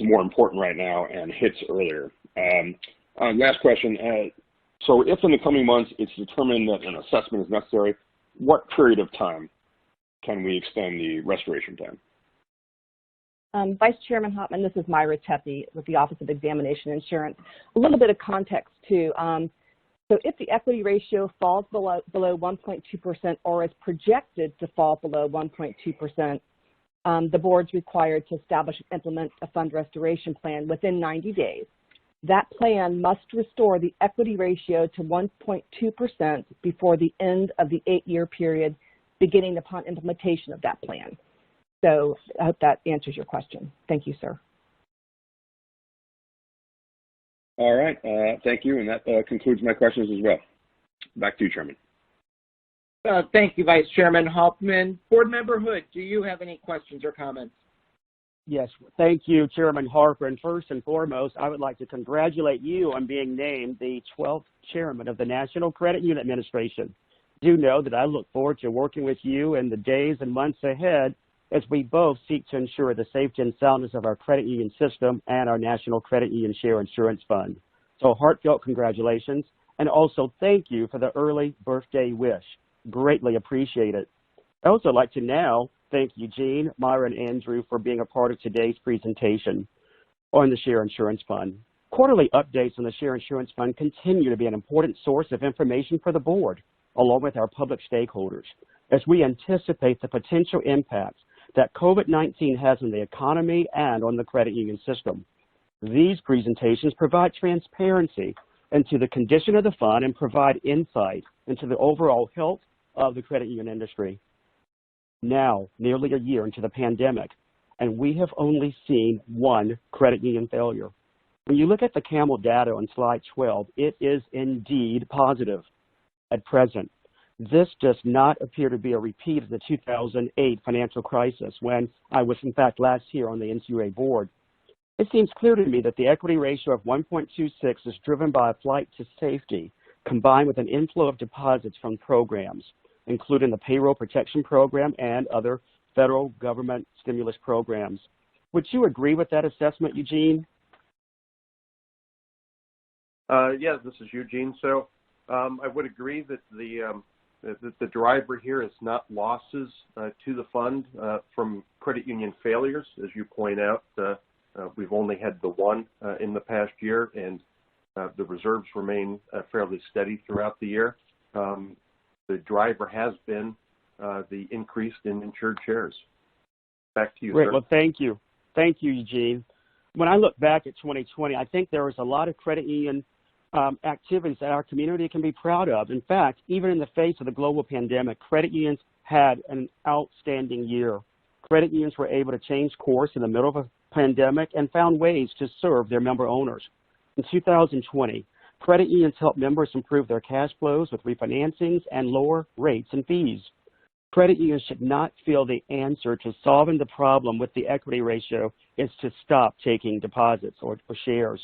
more important right now and hits earlier. Last question. So if in the coming months it's determined that an assessment is necessary, what period of time can we extend the restoration plan? Vice Chairman Hopman, this is Myra Tepe with the Office of Examination Insurance. A little bit of context too. So if the equity ratio falls below 1.2% or is projected to fall below 1.2%, the board's required to establish and implement a fund restoration plan within 90 days. That plan must restore the equity ratio to 1.2% before the end of the 8-year period, beginning upon implementation of that plan. So I hope that answers your question. Thank you, sir. All right. Thank you. And that concludes my questions as well. Back to you, Chairman. Thank you, Vice Chairman Hoffman. Board Member Hood, do you have any questions or comments? Yes, thank you, Chairman Harper. And first and foremost, I would like to congratulate you on being named the 12th Chairman of the National Credit Union Administration. Do know that I look forward to working with you in the days and months ahead as we both seek to ensure the safety and soundness of our credit union system and our National Credit Union Share Insurance Fund. So heartfelt congratulations, and also thank you for the early birthday wish. Greatly appreciate it. I also like to now thank Eugene, Myra, and Andrew for being a part of today's presentation on the Share Insurance Fund. Quarterly updates on the Share Insurance Fund continue to be an important source of information for the board, along with our public stakeholders, as we anticipate the potential impacts that COVID-19 has on the economy and on the credit union system. These presentations provide transparency into the condition of the fund and provide insight into the overall health of the credit union industry. Now, nearly a year into the pandemic, and we have only seen one credit union failure. When you look at the Camel data on slide 12, it is indeed positive. At present, this does not appear to be a repeat of the 2008 financial crisis, when I was, in fact, last year on the Ncua board. It seems clear to me that the equity ratio of 1.26 is driven by a flight to safety, combined with an inflow of deposits from programs, including the Payroll Protection Program and other federal government stimulus programs. Would you agree with that assessment, Eugene? Yeah, this is Eugene. So I would agree that the driver here is not losses to the fund from credit union failures. As you point out, we've only had the one in the past year, and the reserves remain fairly steady throughout the year. The driver has been the increase in insured shares. Back to you, Great. sir. Well, thank you. Thank you, Eugene. When I look back at 2020, I think there was a lot of credit union activities that our community can be proud of. In fact, even in the face of the global pandemic, credit unions had an outstanding year. Credit unions were able to change course in the middle of a pandemic and found ways to serve their member owners. In 2020, credit unions helped members improve their cash flows with refinancings and lower rates and fees. Credit unions should not feel the answer to solving the problem with the equity ratio is to stop taking deposits or shares.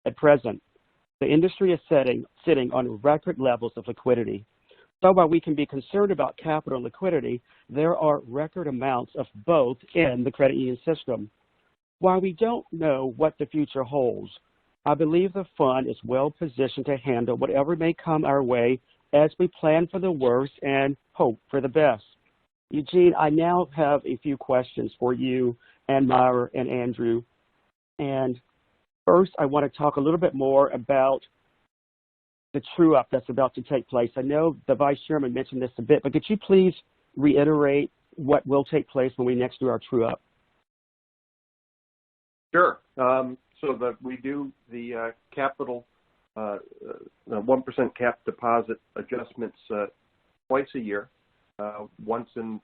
At present, the industry is sitting on record levels of liquidity. So while we can be concerned about capital and liquidity, there are record amounts of both in the credit union system. While we don't know what the future holds, I believe the fund is well positioned to handle whatever may come our way as we plan for the worst and hope for the best. Eugene, I now have a few questions for you and Myra and Andrew. And first, I want to talk a little bit more about the true-up that's about to take place. I know the Vice Chairman mentioned this a bit, but could you please reiterate what will take place when we next do our true-up? Sure. So that we do the capital 1% cap deposit adjustments twice a year, once in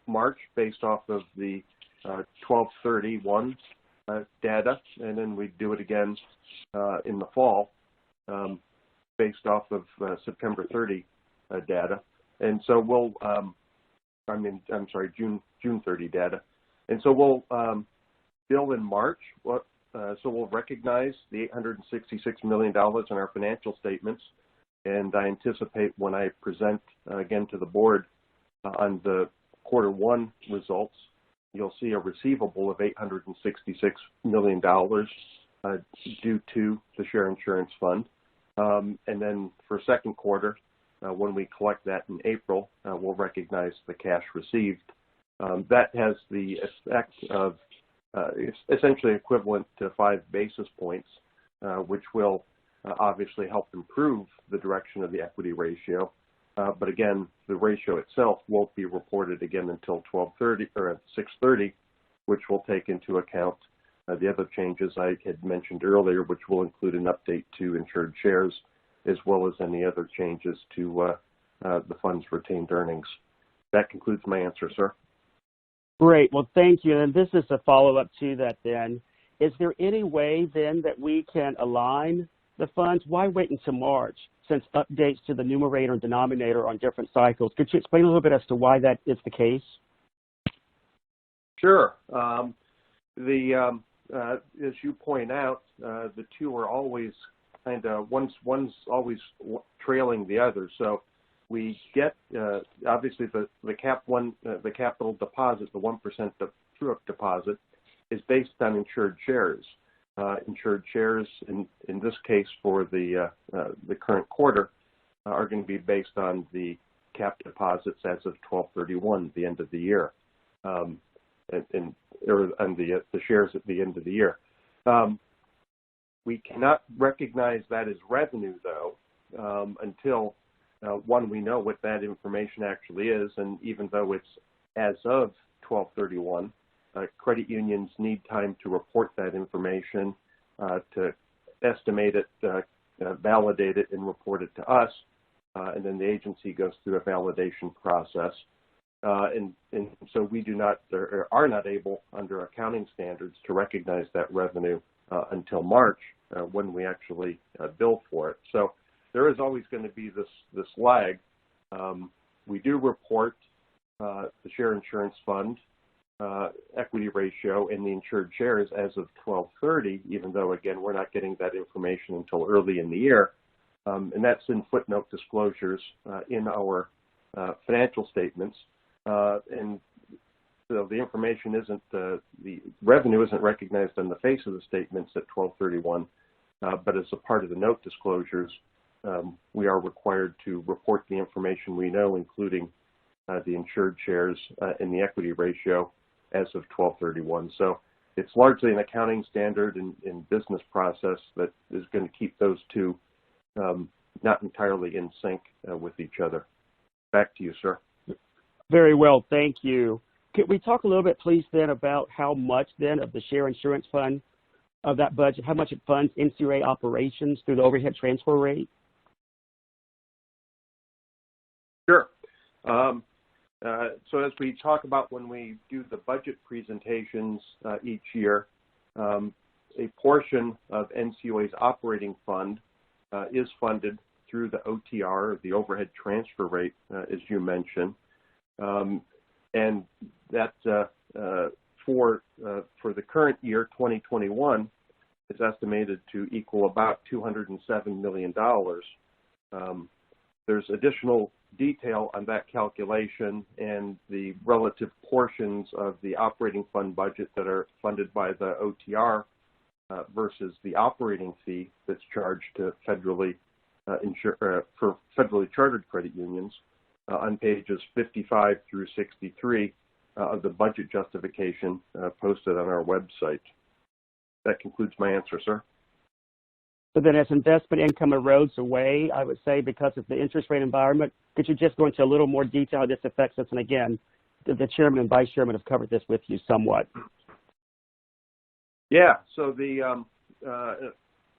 March based off of the 12/31 data, and then we do it again in the fall based off of September 30 data. And so we'll, June 30 data. And so we'll bill in March. So we'll recognize the $866 million in our financial statements, and I anticipate when I present again to the board on the Q1 results, you'll see a receivable of $866 million due to the Share Insurance Fund. And then for second quarter, when we collect that in April, we'll recognize the cash received. That has the effect of it's essentially equivalent to 5 basis points, which will obviously help improve the direction of the equity ratio. But again, the ratio itself won't be reported again until 12/30 or 6/30, which will take into account the other changes I had mentioned earlier, which will include an update to insured shares, as well as any other changes to the fund's retained earnings. That concludes my answer, sir. Great. Well, thank you. And this is a follow-up to that then. Is there any way then that we can align the funds? Why wait until March, since updates to the numerator and denominator on different cycles? Could you explain a little bit as to why that is the case? Sure. As you point out, the two are always kind of, one's always trailing the other. So we get, obviously, the capital deposit, the 1% true-up deposit, is based on insured shares. Insured shares, in this case for the current quarter, are going to be based on the cap deposits as of 12/31, the end of the year, and the shares at the end of the year. We cannot recognize that as revenue, though, until we know what that information actually is, and even though it's as of 12/31, credit unions need time to report that information, to estimate it, validate it, and report it to us. and then the agency goes through a validation process. And so we do not, or are not able under accounting standards to recognize that revenue until March when we actually bill for it. So there is always going to be this lag. We do report the share insurance fund equity ratio and the insured shares as of 12/30, even though, again, we're not getting that information until early in the year. And that's in footnote disclosures in our financial statements. And so the information isn't, the revenue isn't recognized on the face of the statements at 12/31, but as a part of the note disclosures, we are required to report the information we know, including the insured shares and the equity ratio as of 12/31. So it's largely an accounting standard and business process that is going to keep those two not entirely in sync with each other. Back to you, sir. Very well, thank you. Could we talk a little bit, please, then, about how much, then, of the share insurance fund of that budget, how much it funds Ncua operations through the overhead transfer rate? Sure. So as we talk about when we do the budget presentations each year, a portion of NCUA's operating fund is funded through the OTR, the overhead transfer rate, as you mentioned. And that for the current year, 2021, is estimated to equal about $207 million. There's additional detail on that calculation and the relative portions of the operating fund budget that are funded by the OTR versus the operating fee that's charged to federally for federally chartered credit unions on pages 55 through 63 of the budget justification posted on our website. That concludes my answer, sir. So then as investment income erodes away, I would say, because of the interest rate environment, could you just go into a little more detail how this affects us? And again, the chairman and vice chairman have covered this with you somewhat. Yeah, so I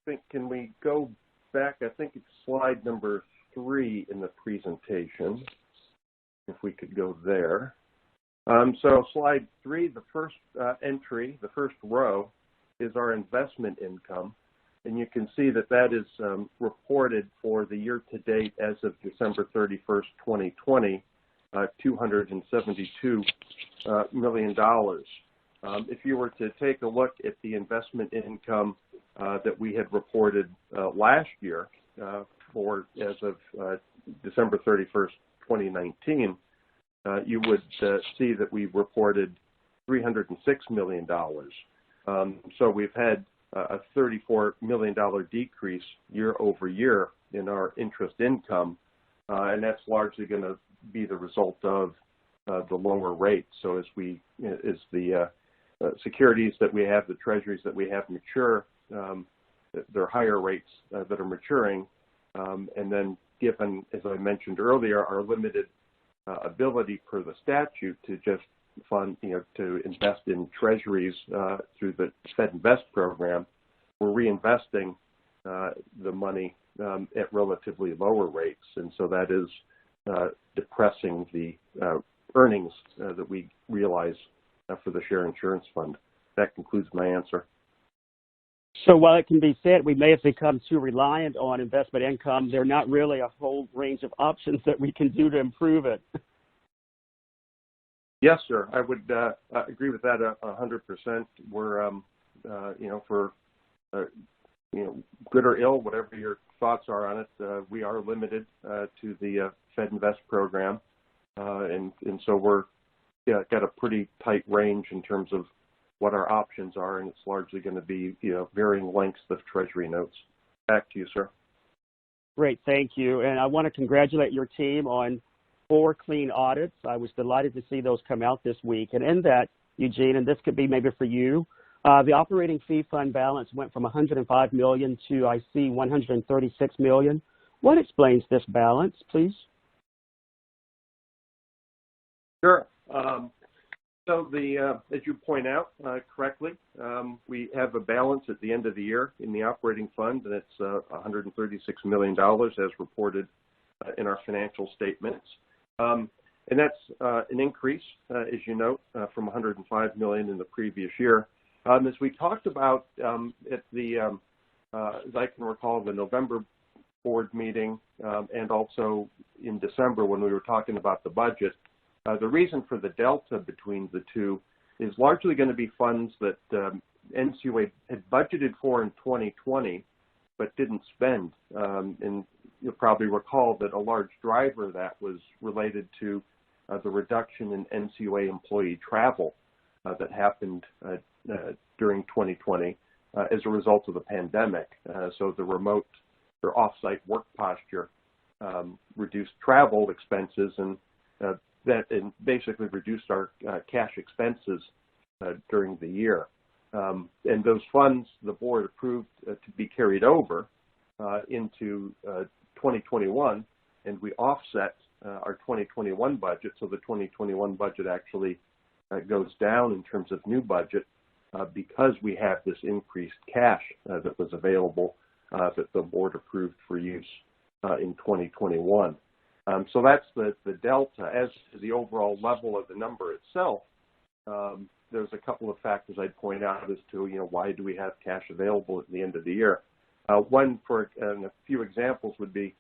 think, can we go back? I think it's slide number 3 in the presentation, if we could go there. So slide 3, the first entry, the first row, is our investment income. And you can see that that is reported for the year to date as of December 31st, 2020, $272 million. If you were to take a look at the investment income that we had reported last year for as of December 31st, 2019, you would see that we reported $306 million. So we've had a $34 million decrease year over year in our interest income, and that's largely going to be the result of the lower rates. So as the securities that we have, the treasuries that we have mature, they're higher rates that are maturing, and then given, as I mentioned earlier, our limited ability per the statute to just fund, to invest in treasuries through the Fed Invest program, we're reinvesting the money at relatively lower rates, and so that is depressing the earnings that we realize for the share insurance fund. That concludes my answer. So while it can be said we may have become too reliant on investment income, there are not really a whole range of options that we can do to improve it. Yes, sir. I would agree with that 100%. We're, for good or ill, whatever your thoughts are on it, we are limited to the Fed Invest program, and so we're got a pretty tight range in terms of what our options are, and it's largely going to be varying lengths of Treasury notes. Back to you, sir. Great, thank you. And I want to congratulate your team on 4 clean audits. I was delighted to see those come out this week. And in that, Eugene, and this could be maybe for you, the operating fee fund balance went from $105 million to, I see, $136 million. What explains this balance, please? Sure. So as you point out correctly, we have a balance at the end of the year in the operating fund, and it's $136 million as reported in our financial statements. And that's an increase, as you note, from $105 million in the previous year. As we talked about at the, as I can recall, the November board meeting and also in December when we were talking about the budget, the reason for the delta between the two is largely going to be funds that NCUA had budgeted for in 2020 but didn't spend. And you'll probably recall that a large driver of that was related to the reduction in NCUA employee travel that happened during 2020 as a result of the pandemic. So the remote or off-site work posture reduced travel expenses and basically reduced our cash expenses during the year. And those funds the board approved to be carried over into 2021, and we offset our 2021 budget. So the 2021 budget actually goes down in terms of new budget because we have this increased cash that was available that the board approved for use in 2021. So that's the delta. As to the overall level of the number itself, there's a couple of factors I'd point out as to, why do we have cash available at the end of the year? One, and a few examples would be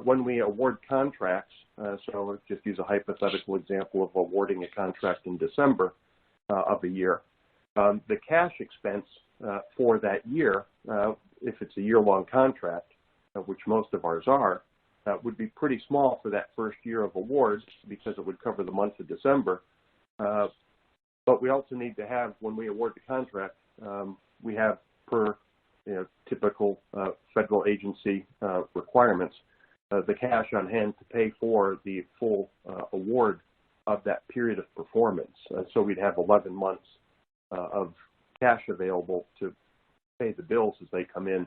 when we award contracts, so let's just use a hypothetical example of awarding a contract in December of a year. The cash expense for that year, if it's a year-long contract, which most of ours are, would be pretty small for that first year of awards because it would cover the month of December. But we also need to have, when we award the contract, we have per typical federal agency requirements, the cash on hand to pay for the full award of that period of performance. So we'd have 11 months of cash available to pay the bills as they come in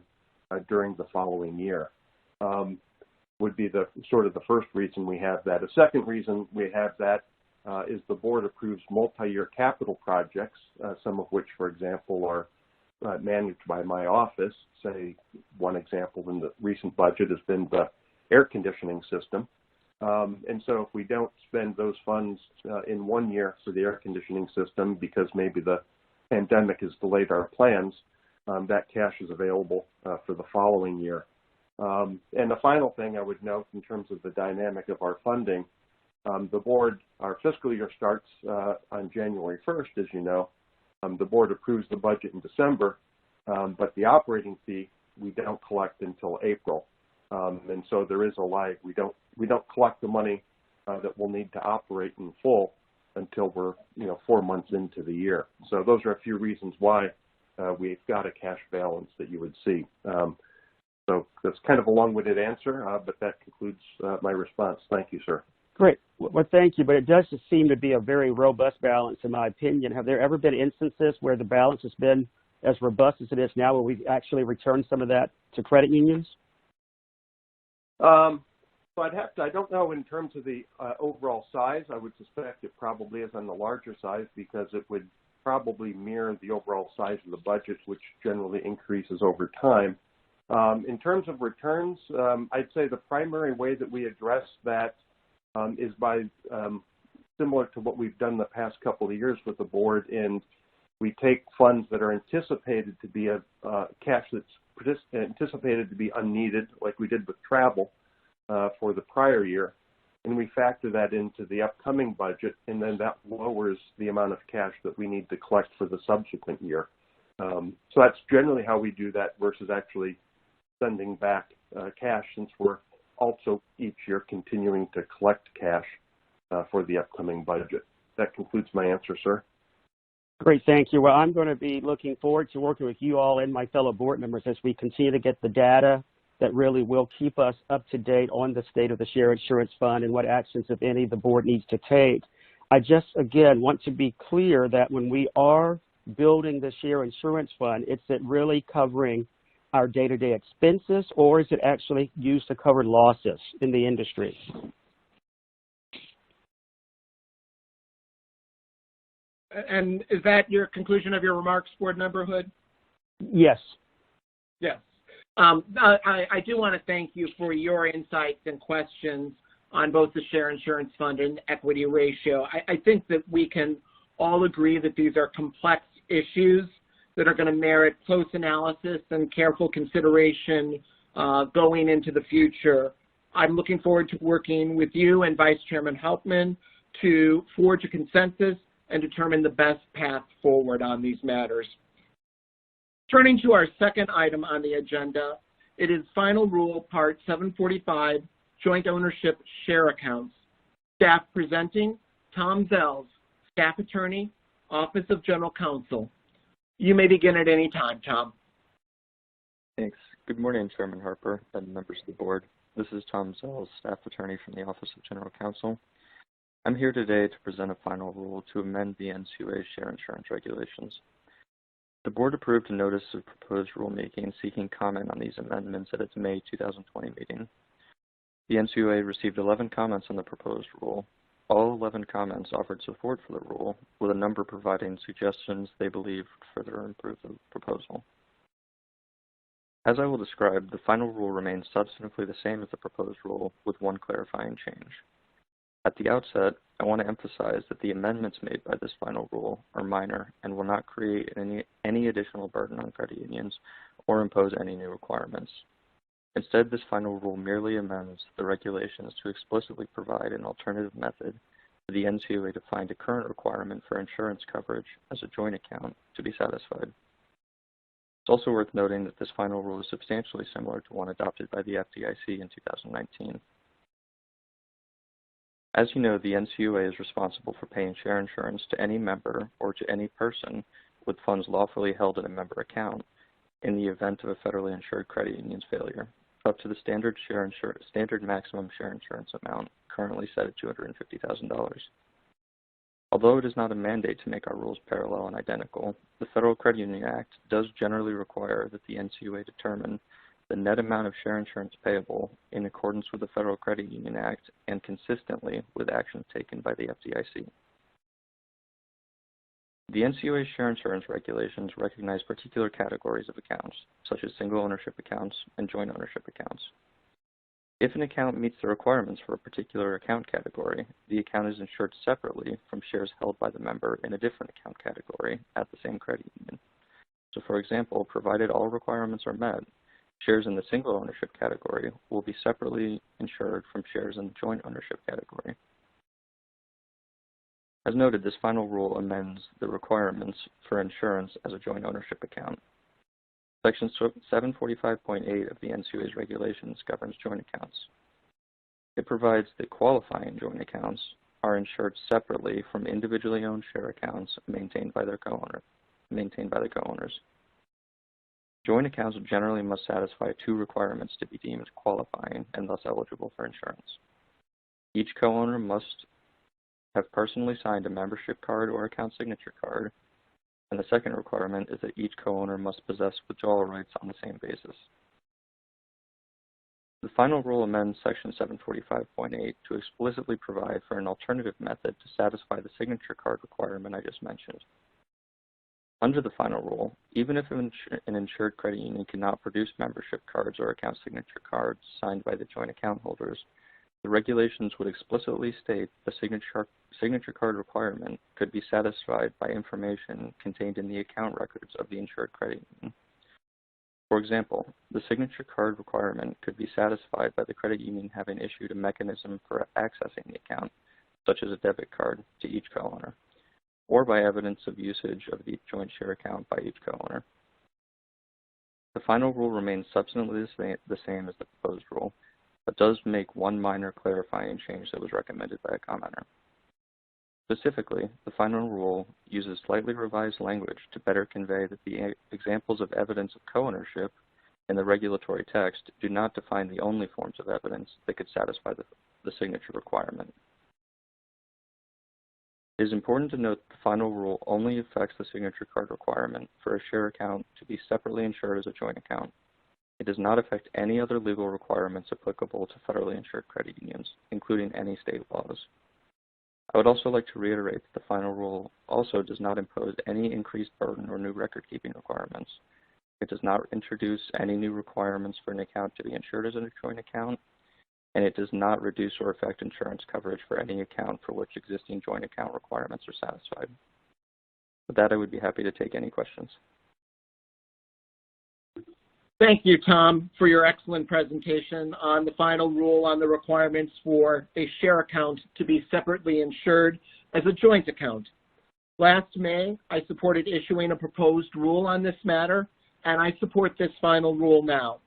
during the following year. Would be the first reason we have that. A second reason we have that is the board approves multi-year capital projects, some of which, for example, are managed by my office. Say, one example in the recent budget has been the air conditioning system. And so if we don't spend those funds in 1 year for the air conditioning system because maybe the pandemic has delayed our plans, that cash is available for the following year. And the final thing I would note in terms of the dynamic of our funding, the board, our fiscal year starts on January 1st, as you know. The board approves the budget in December, but the operating fee we don't collect until April. And so there is a lag. We don't collect the money that we'll need to operate in full until we're 4 months into the year. So those are a few reasons why we've got a cash balance that you would see. So that's kind of a long-winded answer, but that concludes my response. Thank you, sir. Great. Well, thank you. But it does just seem to be a very robust balance, in my opinion. Have there ever been instances where the balance has been as robust as it is now, where we've actually returned some of that to credit unions? So I don't know in terms of the overall size. I would suspect it probably is on the larger size because it would probably mirror the overall size of the budget, which generally increases over time. In terms of returns, I'd say the primary way that we address that is by similar to what we've done the past couple of years with the board, and we take funds that are anticipated to be cash that's anticipated to be unneeded, like we did with travel for the prior year, and we factor that into the upcoming budget, and then that lowers the amount of cash that we need to collect for the subsequent year. So that's generally how we do that versus actually sending back cash, since we're also each year continuing to collect cash for the upcoming budget. That concludes my answer, sir. Great, thank you. Well, I'm going to be looking forward to working with you all and my fellow board members as we continue to get the data that really will keep us up to date on the state of the Share Insurance Fund and what actions, if any, the board needs to take. I just, again, want to be clear that when we are building the Share Insurance Fund, is it really covering our day-to-day expenses, or is it actually used to cover losses in the industry? And is that your conclusion of your remarks, Board Member Hood? Yes. Yes. I do want to thank you for your insights and questions on both the share insurance fund and equity ratio. I think that we can all agree that these are complex issues that are going to merit close analysis and careful consideration going into the future. I'm looking forward to working with you and Vice Chairman Hauptman to forge a consensus and determine the best path forward on these matters. Turning to our second item on the agenda, it is Final Rule Part 745, Joint Ownership Share Accounts. Staff presenting, Tom Zells, Staff Attorney, Office of General Counsel. You may begin at any time, Tom. Thanks. Good morning, Chairman Harper and members of the board. This is Tom Zells, Staff Attorney from the Office of General Counsel. I'm here today to present a final rule to amend the Ncua share insurance regulations. The board approved a notice of proposed rulemaking seeking comment on these amendments at its May 2020 meeting. The Ncua received 11 comments on the proposed rule. All 11 comments offered support for the rule, with a number providing suggestions they believe would further improve the proposal. As I will describe, the final rule remains substantively the same as the proposed rule, with one clarifying change. At the outset, I want to emphasize that the amendments made by this final rule are minor and will not create any additional burden on credit unions or impose any new requirements. Instead, this final rule merely amends the regulations to explicitly provide an alternative method for the Ncua to find a current requirement for insurance coverage as a joint account to be satisfied. It's also worth noting that this final rule is substantially similar to one adopted by the FDIC in 2019. As you know, the Ncua is responsible for paying share insurance to any member or to any person with funds lawfully held in a member account in the event of a federally insured credit union's failure, up to the standard maximum share insurance amount, currently set at $250,000. Although it is not a mandate to make our rules parallel and identical, the Federal Credit Union Act does generally require that the Ncua determine the net amount of share insurance payable in accordance with the Federal Credit Union Act and consistently with actions taken by the FDIC. The Ncua share insurance regulations recognize particular categories of accounts, such as single ownership accounts and joint ownership accounts. If an account meets the requirements for a particular account category, the account is insured separately from shares held by the member in a different account category at the same credit union. So, for example, provided all requirements are met, shares in the single ownership category will be separately insured from shares in the joint ownership category. As noted, this final rule amends the requirements for insurance as a joint ownership account. Section 745.8 of the Ncua's regulations governs joint accounts. It provides that qualifying joint accounts are insured separately from individually owned share accounts maintained by the co-owners. Joint accounts generally must satisfy two requirements to be deemed qualifying and thus eligible for insurance. Each co-owner must have personally signed a membership card or account signature card, and the second requirement is that each co-owner must possess withdrawal rights on the same basis. The final rule amends Section 745.8 to explicitly provide for an alternative method to satisfy the signature card requirement I just mentioned. Under the final rule, even if an insured credit union cannot produce membership cards or account signature cards signed by the joint account holders, the regulations would explicitly state the signature card requirement could be satisfied by information contained in the account records of the insured credit union. For example, the signature card requirement could be satisfied by the credit union having issued a mechanism for accessing the account, such as a debit card, to each co-owner, or by evidence of usage of the joint share account by each co-owner. The final rule remains substantively the same as the proposed rule, but does make one minor clarifying change that was recommended by a commenter. Specifically, the final rule uses slightly revised language to better convey that the examples of evidence of co-ownership in the regulatory text do not define the only forms of evidence that could satisfy the signature requirement. It is important to note that the final rule only affects the signature card requirement for a share account to be separately insured as a joint account. It does not affect any other legal requirements applicable to federally insured credit unions, including any state laws. I would also like to reiterate that the final rule also does not impose any increased burden or new record-keeping requirements. It does not introduce any new requirements for an account to be insured as a joint account, and it does not reduce or affect insurance coverage for any account for which existing joint account requirements are satisfied. With that, I would be happy to take any questions. Thank you, Tom, for your excellent presentation on the final rule on the requirements for a share account to be separately insured as a joint account. Last May, I supported issuing a proposed rule on this matter, and I support this final rule now.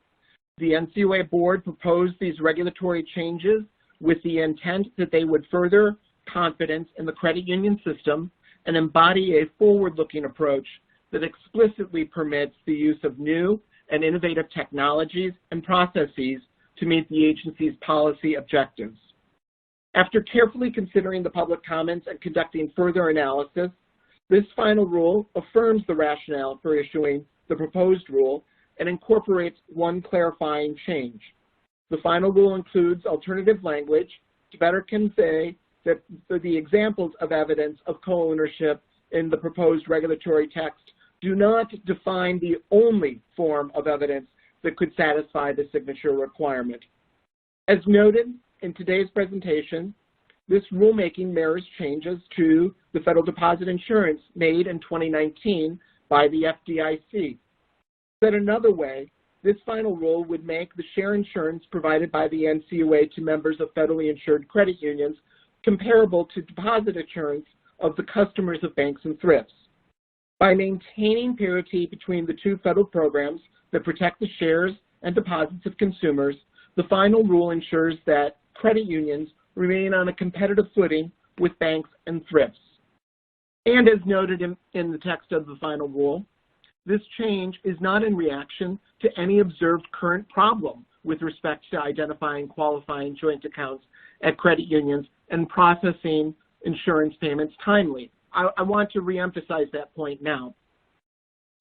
The NCUA board proposed these regulatory changes with the intent that they would further confidence in the credit union system and embody a forward-looking approach that explicitly permits the use of new and innovative technologies and processes to meet the agency's policy objectives. After carefully considering the public comments and conducting further analysis, this final rule affirms the rationale for issuing the proposed rule and incorporates one clarifying change. The final rule includes alternative language to better convey that the examples of evidence of co-ownership in the proposed regulatory text do not define the only form of evidence that could satisfy the signature requirement. As noted in today's presentation, this rulemaking mirrors changes to the federal deposit insurance made in 2019 by the FDIC. Said another way, this final rule would make the share insurance provided by the NCUA to members of federally insured credit unions comparable to deposit insurance of the customers of banks and thrifts. By maintaining parity between the two federal programs that protect the shares and deposits of consumers, the final rule ensures that credit unions remain on a competitive footing with banks and thrifts. And as noted in the text of the final rule, this change is not in reaction to any observed current problem with respect to identifying qualifying joint accounts at credit unions and processing insurance payments timely. I want to reemphasize that point now.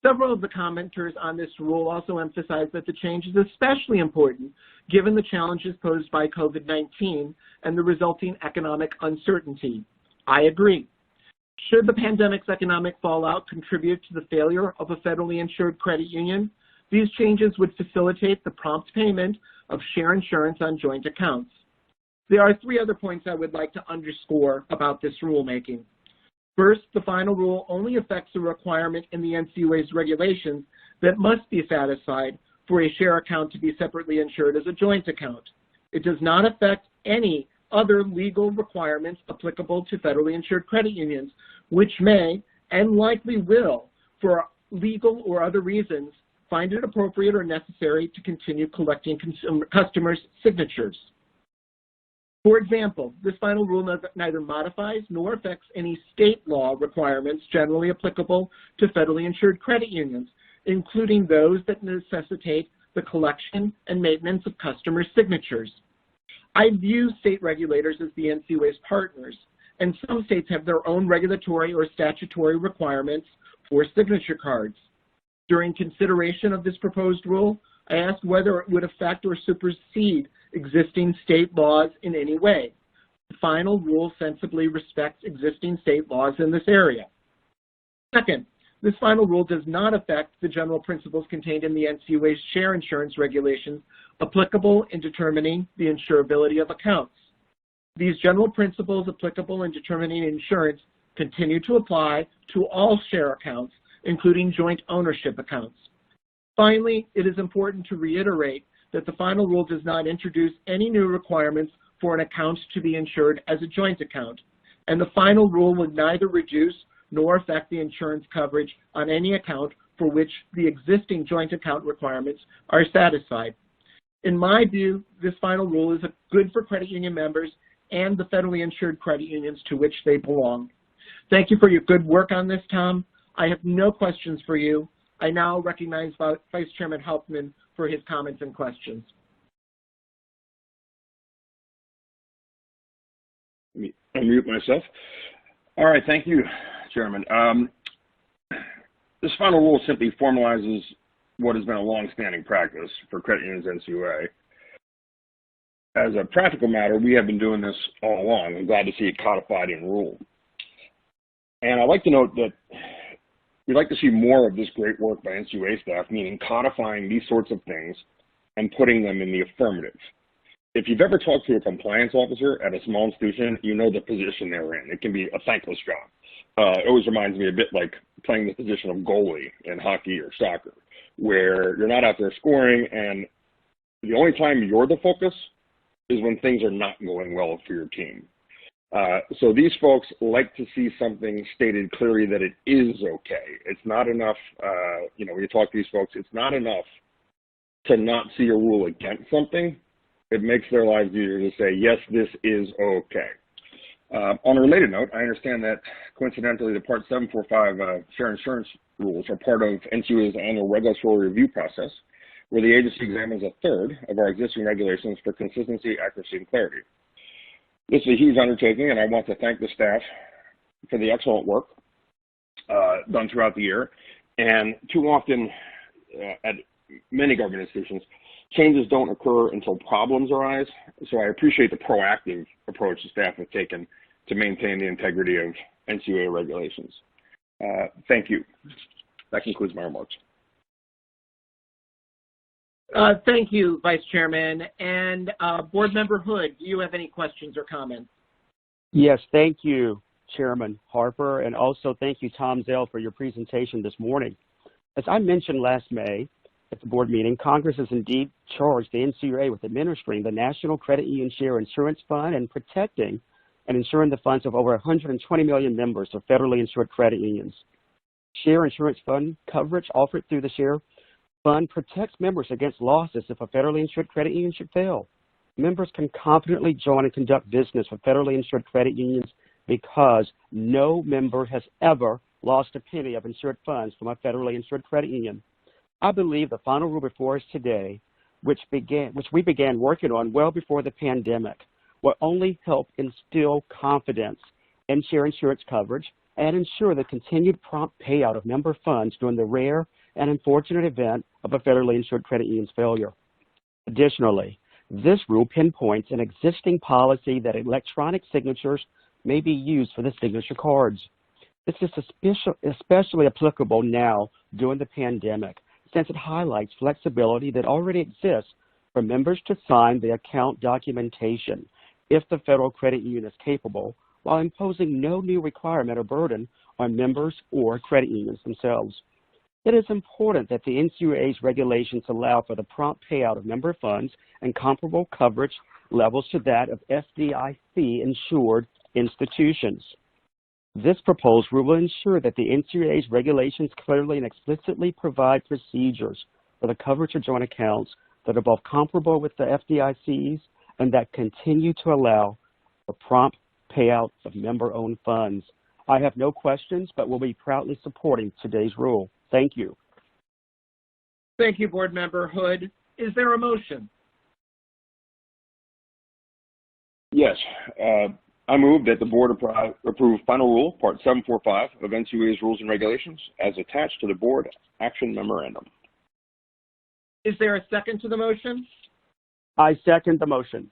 Several of the commenters on this rule also emphasize that the change is especially important given the challenges posed by COVID-19 and the resulting economic uncertainty. I agree. Should the pandemic's economic fallout contribute to the failure of a federally insured credit union, these changes would facilitate the prompt payment of share insurance on joint accounts. There are three other points I would like to underscore about this rulemaking. First, the final rule only affects the requirement in the NCUA's regulations that must be satisfied for a share account to be separately insured as a joint account. It does not affect any other legal requirements applicable to federally insured credit unions, which may and likely will, for legal or other reasons, find it appropriate or necessary to continue collecting customers' signatures. For example, this final rule neither modifies nor affects any state law requirements generally applicable to federally insured credit unions, including those that necessitate the collection and maintenance of customers' signatures. I view state regulators as the NCUA's partners, and some states have their own regulatory or statutory requirements for signature cards. During consideration of this proposed rule, I asked whether it would affect or supersede existing state laws in any way. The final rule sensibly respects existing state laws in this area. Second, this final rule does not affect the general principles contained in the NCUA's share insurance regulations applicable in determining the insurability of accounts. These general principles applicable in determining insurance continue to apply to all share accounts, including joint ownership accounts. Finally, it is important to reiterate that the final rule does not introduce any new requirements for an account to be insured as a joint account, and the final rule would neither reduce nor affect the insurance coverage on any account for which the existing joint account requirements are satisfied. In my view, this final rule is good for credit union members and the federally insured credit unions to which they belong. Thank you for your good work on this, Tom. I have no questions for you. I now recognize Vice Chairman Hauptman for his comments and questions. Let me unmute myself. All right, thank you, Chairman. This final rule simply formalizes what has been a long-standing practice for credit unions NCUA. As a practical matter, we have been doing this all along. I'm glad to see it codified in rule. And I'd like to note that We'd like to see more of this great work by NCUA staff, meaning codifying these sorts of things and putting them in the affirmative. If you've ever talked to a compliance officer at a small institution, you know the position they're in. It can be a thankless job. It always reminds me a bit like playing the position of goalie in hockey or soccer, where you're not out there scoring, and the only time you're the focus is when things are not going well for your team. So these folks like to see something stated clearly that it is okay. It's not enough, when you talk to these folks, it's not enough to not see a rule against something. It makes their lives easier to say, yes, this is okay. On a related note, I understand that coincidentally the Part 745 share insurance rules are part of NCUA's annual regulatory review process, where the agency examines a third of our existing regulations for consistency, accuracy, and clarity. This is a huge undertaking, and I want to thank the staff for the excellent work done throughout the year. And too often at many government institutions, changes don't occur until problems arise. So I appreciate the proactive approach the staff have taken to maintain the integrity of NCUA regulations. Thank you. That concludes my remarks. Thank you, Vice Chairman. And Board Member Hood, do you have any questions or comments? Yes, thank you, Chairman Harper, and also thank you, Tom Zell, for your presentation this morning. As I mentioned last May at the board meeting, Congress has indeed charged the NCUA with administering the National Credit Union Share Insurance Fund and protecting and insuring the funds of over 120 million members of federally insured credit unions. Share Insurance Fund coverage offered through the Share Fund protects members against losses if a federally insured credit union should fail. Members can confidently join and conduct business with federally insured credit unions because no member has ever lost a penny of insured funds from a federally insured credit union. I believe the final rule before us today, which we began working on well before the pandemic, will only help instill confidence in share insurance coverage and ensure the continued prompt payout of member funds during the rare and unfortunate event of a federally insured credit union's failure. Additionally, this rule pinpoints an existing policy that electronic signatures may be used for the signature cards. This is especially applicable now during the pandemic, since it highlights flexibility that already exists for members to sign the account documentation if the federal credit union is capable, while imposing no new requirement or burden on members or credit unions themselves. It is important that the NCUA's regulations allow for the prompt payout of member funds and comparable coverage levels to that of FDIC-insured institutions. This proposed rule will ensure that the NCUA's regulations clearly and explicitly provide procedures for the coverage of joint accounts that are both comparable with the FDIC's and that continue to allow for prompt payout of member-owned funds. I have no questions, but will be proudly supporting today's rule. Thank you. Thank you, Board Member Hood. Is there a motion? Yes. I move that the board approve final rule, Part 745 of NCUA's Rules and Regulations, as attached to the board action memorandum. Is there a second to the motion? I second the motion.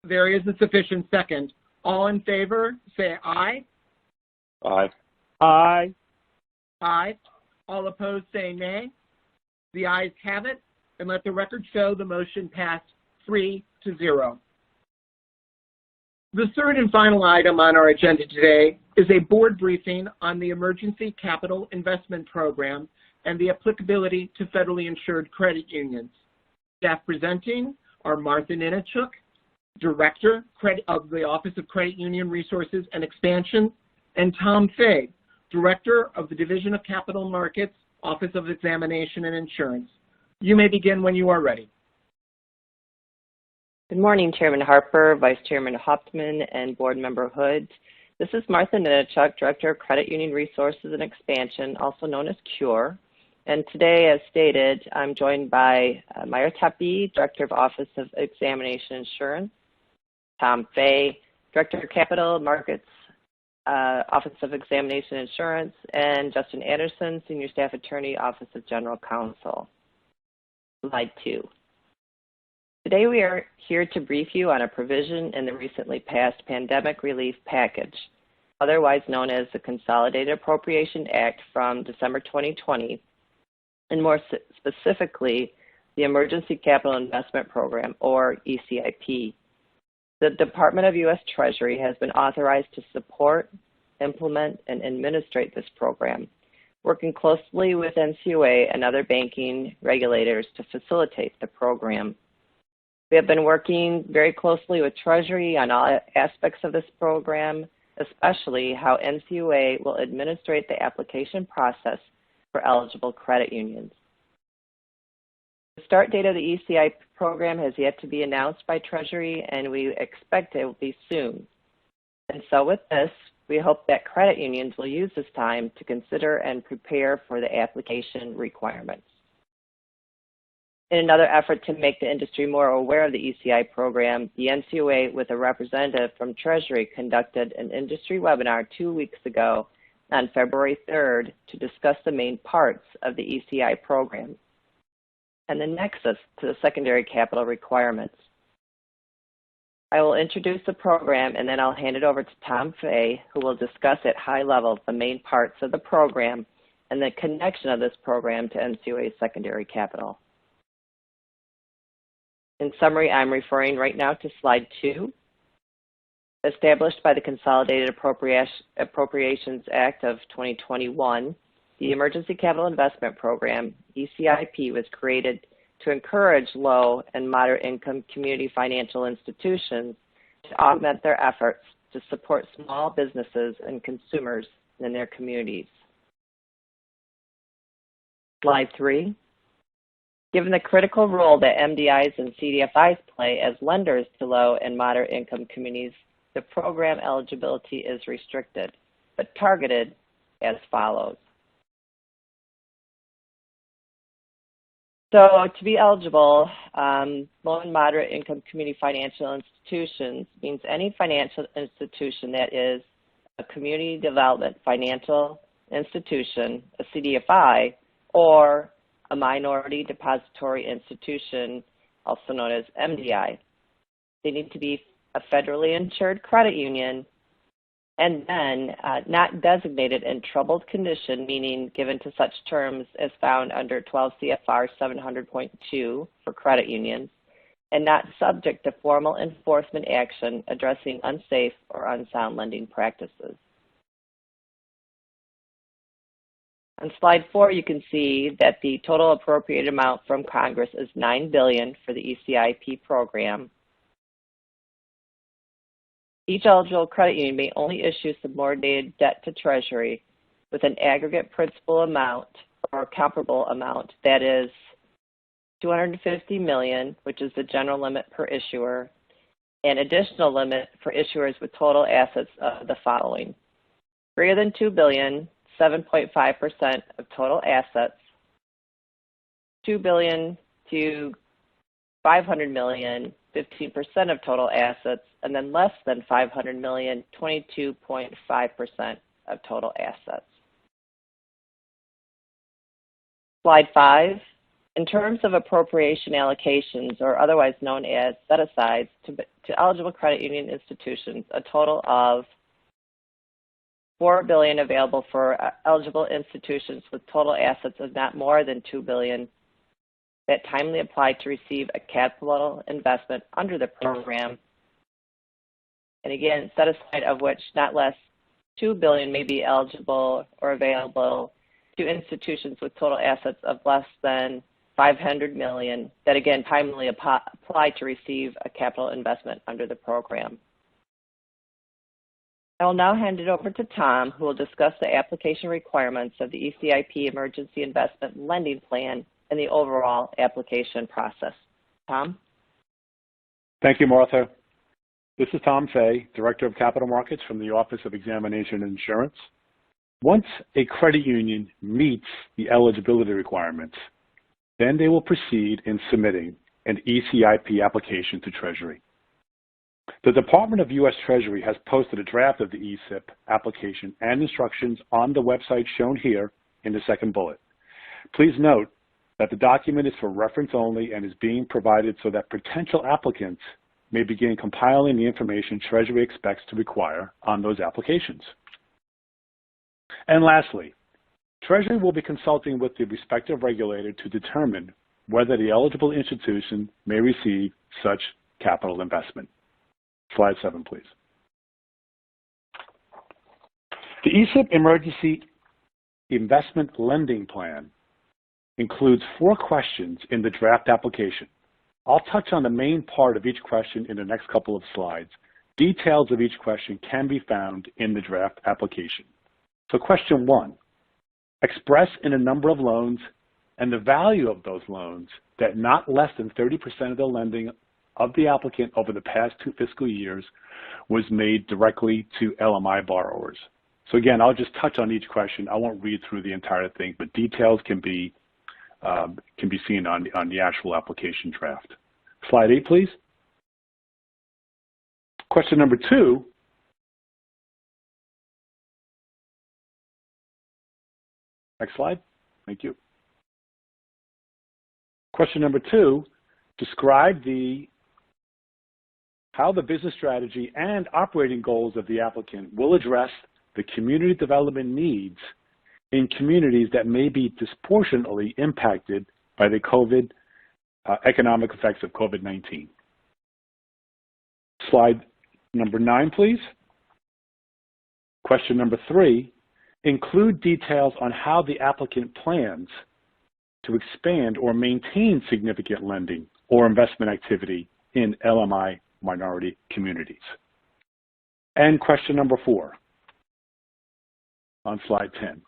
There is a sufficient second. All in favor, say aye. Aye. Aye. Aye. All opposed, say nay. The ayes have it, and let the record show the motion passed 3-0. The third and final item on our agenda today is a board briefing on the Emergency Capital Investment Program and the applicability to federally insured credit unions. Staff presenting are Martha Ninachuk, Director of the Office of Credit Union Resources and Expansion, and Tom Fay, Director of the Division of Capital Markets, Office of Examination and Insurance. You may begin when you are ready. Good morning, Chairman Harper, Vice Chairman Hauptman, and Board Member Hood. This is Martha Ninachuk, Director of Credit Union Resources and Expansion, also known as CURE. And today, as stated, I'm joined by Myra Tepe, Director of Office of Examination and Insurance, Tom Fay, Director of Capital Markets, Office of Examination and Insurance, and Justin Anderson, Senior Staff Attorney, Office of General Counsel. Slide 2. Today we are here to brief you on a provision in the recently passed pandemic relief package. otherwise known as the Consolidated Appropriation Act from December 2020, and more specifically, the Emergency Capital Investment Program, or ECIP. The Department of U.S. Treasury has been authorized to support, implement, and administrate this program, working closely with Ncua and other banking regulators to facilitate the program. We have been working very closely with Treasury on all aspects of this program, especially how Ncua will administrate the application process for eligible credit unions. The start date of the ECI program has yet to be announced by Treasury, and we expect it will be soon. And so with this, we hope that credit unions will use this time to consider and prepare for the application requirements. In another effort to make the industry more aware of the ECI program, the Ncua, with a representative from Treasury, conducted an industry webinar 2 weeks ago on February 3rd to discuss the main parts of the ECI program and the nexus to the secondary capital requirements. I will introduce the program, and then I'll hand it over to Tom Fay, who will discuss at high level the main parts of the program and the connection of this program to Ncua's secondary capital. In summary, I'm referring right now to slide 2. Established by the Consolidated Appropriations Act of 2021, the Emergency Capital Investment Program, ECIP, was created to encourage low and moderate income community financial institutions to augment their efforts to support small businesses and consumers in their communities. Slide 3. Given the critical role that MDIs and CDFIs play as lenders to low and moderate income communities, the program eligibility is restricted, but targeted as follows. So to be eligible, low and moderate income community financial institutions means any financial institution that is a community development financial institution, a CDFI, or a minority depository institution, also known as MDI. They need to be a federally insured credit union, and then not designated in troubled condition, meaning given to such terms as found under 12 CFR 700.2 for credit unions, and not subject to formal enforcement action addressing unsafe or unsound lending practices. On slide 4, you can see that the total appropriated amount from Congress is $9 billion for the ECIP program. Each eligible credit union may only issue subordinated debt to Treasury with an aggregate principal amount or comparable amount that is $250 million, which is the general limit per issuer, and additional limit for issuers with total assets of the following: greater than $2 billion, 7.5% of total assets, $2 billion to $500 million, 15% of total assets, and then less than $500 million, 22.5% of total assets. Slide 5. In terms of appropriation allocations, or otherwise known as set-asides, to eligible credit union institutions, a total of $4 billion available for eligible institutions with total assets of not more than $2 billion that timely applied to receive a capital investment under the program. And again, set aside of which not less $2 billion may be eligible or available to institutions with total assets of less than $500 million that again timely apply to receive a capital investment under the program. I will now hand it over to Tom, who will discuss the application requirements of the ECIP Emergency Investment Lending Plan and the overall application process. Tom? Thank you, Martha. This is Tom Fay, Director of Capital Markets from the Office of Examination and Insurance. Once a credit union meets the eligibility requirements, then they will proceed in submitting an ECIP application to Treasury. The Department of U.S. Treasury has posted a draft of the Ecip application and instructions on the website shown here in the second bullet. Please note that the document is for reference only and is being provided so that potential applicants may begin compiling the information Treasury expects to require on those applications. And lastly, Treasury will be consulting with the respective regulator to determine whether the eligible institution may receive such capital investment. Slide 7, please. The Ecip Emergency Investment Lending Plan includes 4 questions in the draft application. I'll touch on the main part of each question in the next couple of slides. Details of each question can be found in the draft application. So question 1, express in a number of loans and the value of those loans that not less than 30% of the lending of the applicant over the past 2 fiscal years was made directly to LMI borrowers. So again, I'll just touch on each question. I won't read through the entire thing, but details can be seen on the actual application draft. Slide 8, please. Question number 2. Next slide. Thank you. Question number 2, describe how the business strategy and operating goals of the applicant will address the community development needs in communities that may be disproportionately impacted by the economic effects of COVID-19. Slide number 9, please. Question number 3, include details on how the applicant plans to expand or maintain significant lending or investment activity in LMI minority communities. And question number 4 on slide 10.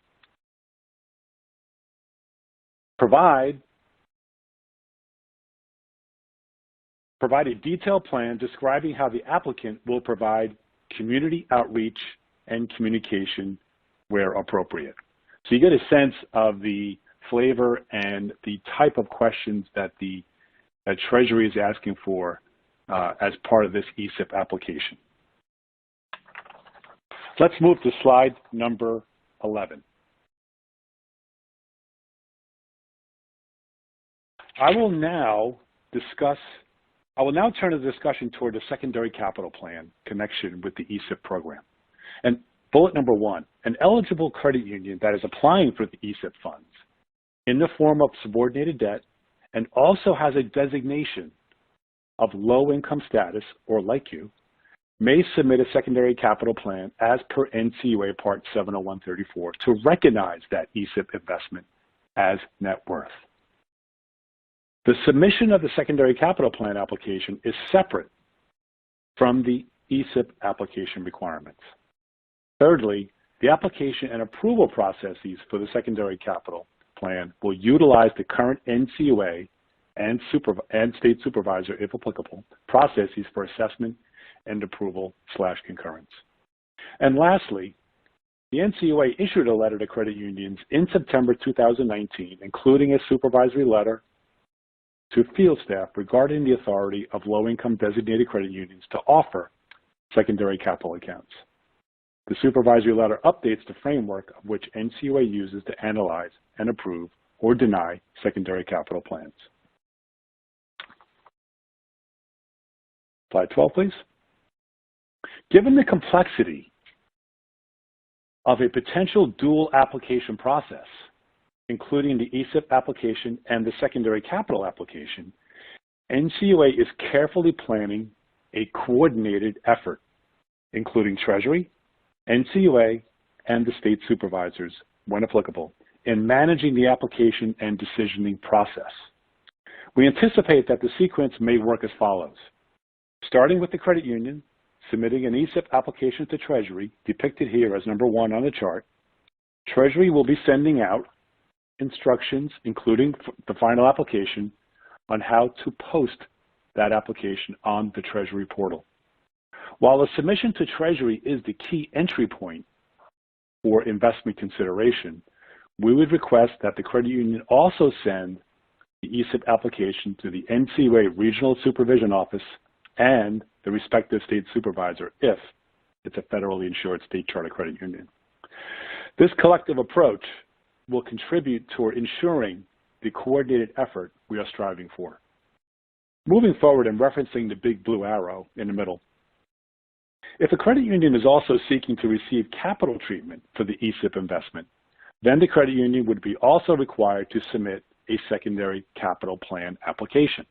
Provide a detailed plan describing how the applicant will provide community outreach and communication where appropriate. So you get a sense of the flavor and the type of questions that Treasury is asking for as part of this Ecip application. Let's move to slide number 11. I will now turn the discussion toward the secondary capital plan connection with the Ecip program. And bullet number 1, an eligible credit union that is applying for the Ecip funds in the form of subordinated debt and also has a designation of low income status or like you may submit a secondary capital plan as per NCUA Part 70134 to recognize that Ecip investment as net worth. The submission of the secondary capital plan application is separate from the Ecip application requirements. Thirdly, the application and approval processes for the secondary capital plan will utilize the current NCUA and state supervisor, if applicable, processes for assessment and approval/concurrence. And lastly, the NCUA issued a letter to credit unions in September 2019, including a supervisory letter to field staff regarding the authority of low-income designated credit unions to offer secondary capital accounts. The supervisory letter updates the framework of which NCUA uses to analyze and approve or deny secondary capital plans. Slide 12, please. Given the complexity of a potential dual application process, including the Ecip application and the secondary capital application, NCUA is carefully planning a coordinated effort, including Treasury, NCUA, and the state supervisors, when applicable, in managing the application and decisioning process. We anticipate that the sequence may work as follows. Starting with the credit union, submitting an Ecip application to Treasury, depicted here as number 1 on the chart, Treasury will be sending out instructions, including the final application, on how to post that application on the Treasury portal. While the submission to Treasury is the key entry point for investment consideration, we would request that the credit union also send the Ecip application to the NCUA Regional Supervision Office and the respective state supervisor if it's a federally insured state charter credit union. This collective approach will contribute toward ensuring the coordinated effort we are striving for. Moving forward and referencing the big blue arrow in the middle, If a credit union is also seeking to receive capital treatment for the Ecip investment, then the credit union would be also required to submit a secondary capital plan application.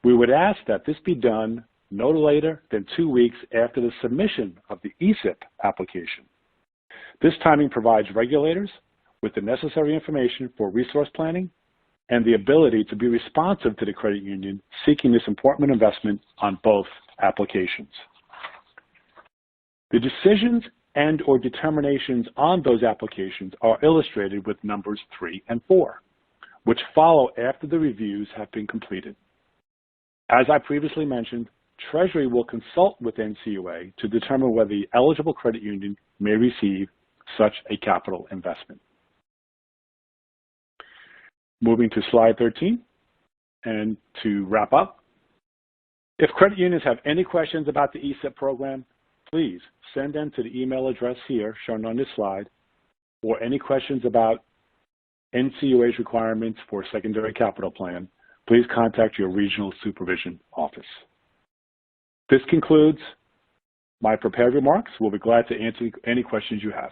We would ask that this be done no later than 2 weeks after the submission of the Ecip application. This timing provides regulators with the necessary information for resource planning and the ability to be responsive to the credit union seeking this important investment on both applications. The decisions and/or determinations on those applications are illustrated with numbers 3 and 4, which follow after the reviews have been completed. As I previously mentioned, Treasury will consult with NCUA to determine whether the eligible credit union may receive such a capital investment. Moving to slide 13, and to wrap up, if credit unions have any questions about the Ecip program, please send them to the email address here shown on this slide, or any questions about NCUA's requirements for a secondary capital plan, please contact your regional supervision office. This concludes my prepared remarks. We'll be glad to answer any questions you have.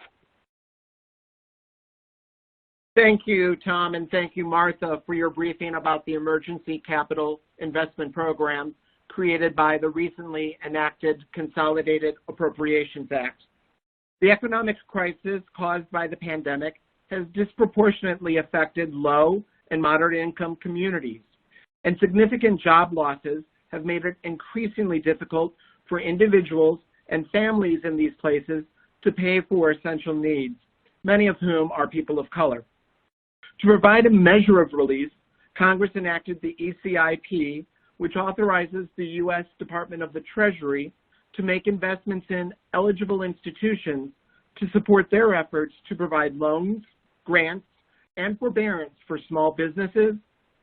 Thank you, Tom, and thank you, Martha, for your briefing about the Emergency Capital Investment Program created by the recently enacted Consolidated Appropriations Act. The economic crisis caused by the pandemic has disproportionately affected low and moderate income communities, and significant job losses have made it increasingly difficult for individuals and families in these places to pay for essential needs, many of whom are people of color. To provide a measure of relief, Congress enacted the ECIP, which authorizes the U.S. Department of the Treasury to make investments in eligible institutions to support their efforts to provide loans, grants, and forbearance for small businesses,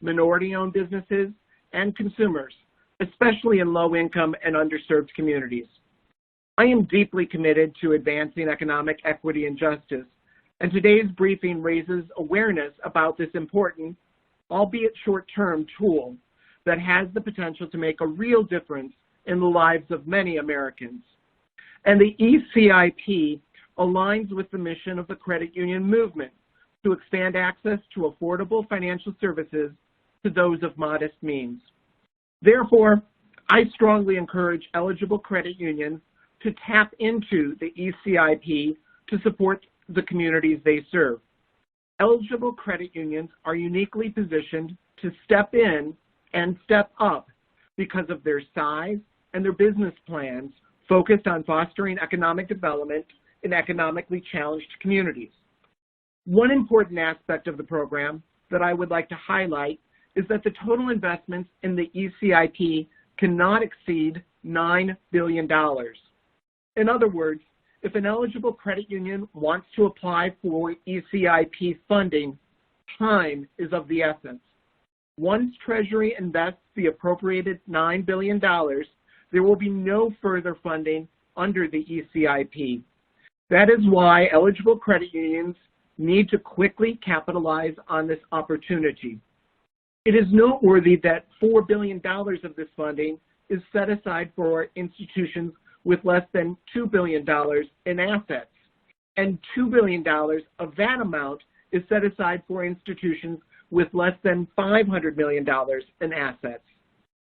minority-owned businesses, and consumers, especially in low-income and underserved communities. I am deeply committed to advancing economic equity and justice, and today's briefing raises awareness about this important, albeit short-term, tool that has the potential to make a real difference in the lives of many Americans. And the ECIP aligns with the mission of the credit union movement to expand access to affordable financial services to those of modest means. Therefore, I strongly encourage eligible credit unions to tap into the ECIP to support the communities they serve. Eligible credit unions are uniquely positioned to step in and step up because of their size and their business plans focused on fostering economic development in economically challenged communities. One important aspect of the program that I would like to highlight is that the total investments in the ECIP cannot exceed $9 billion. In other words, if an eligible credit union wants to apply for ECIP funding, time is of the essence. Once Treasury invests the appropriated $9 billion, there will be no further funding under the ECIP. That is why eligible credit unions need to quickly capitalize on this opportunity. It is noteworthy that $4 billion of this funding is set aside for institutions with less than $2 billion in assets, and $2 billion of that amount is set aside for institutions with less than $500 million in assets.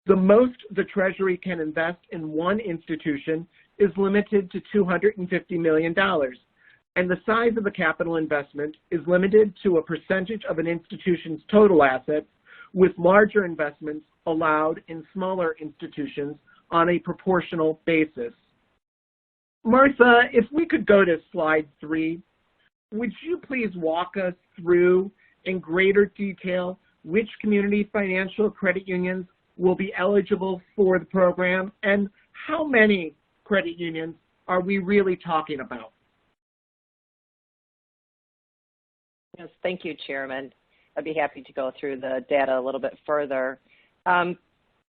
The most the Treasury can invest in one institution is limited to $250 million, and the size of the capital investment is limited to a percentage of an institution's total assets, with larger investments allowed in smaller institutions on a proportional basis. Martha, if we could go to slide 3, would you please walk us through in greater detail which community financial credit unions will be eligible for the program, and how many credit unions are we really talking about? Yes, thank you, Chairman. I'd be happy to go through the data a little bit further.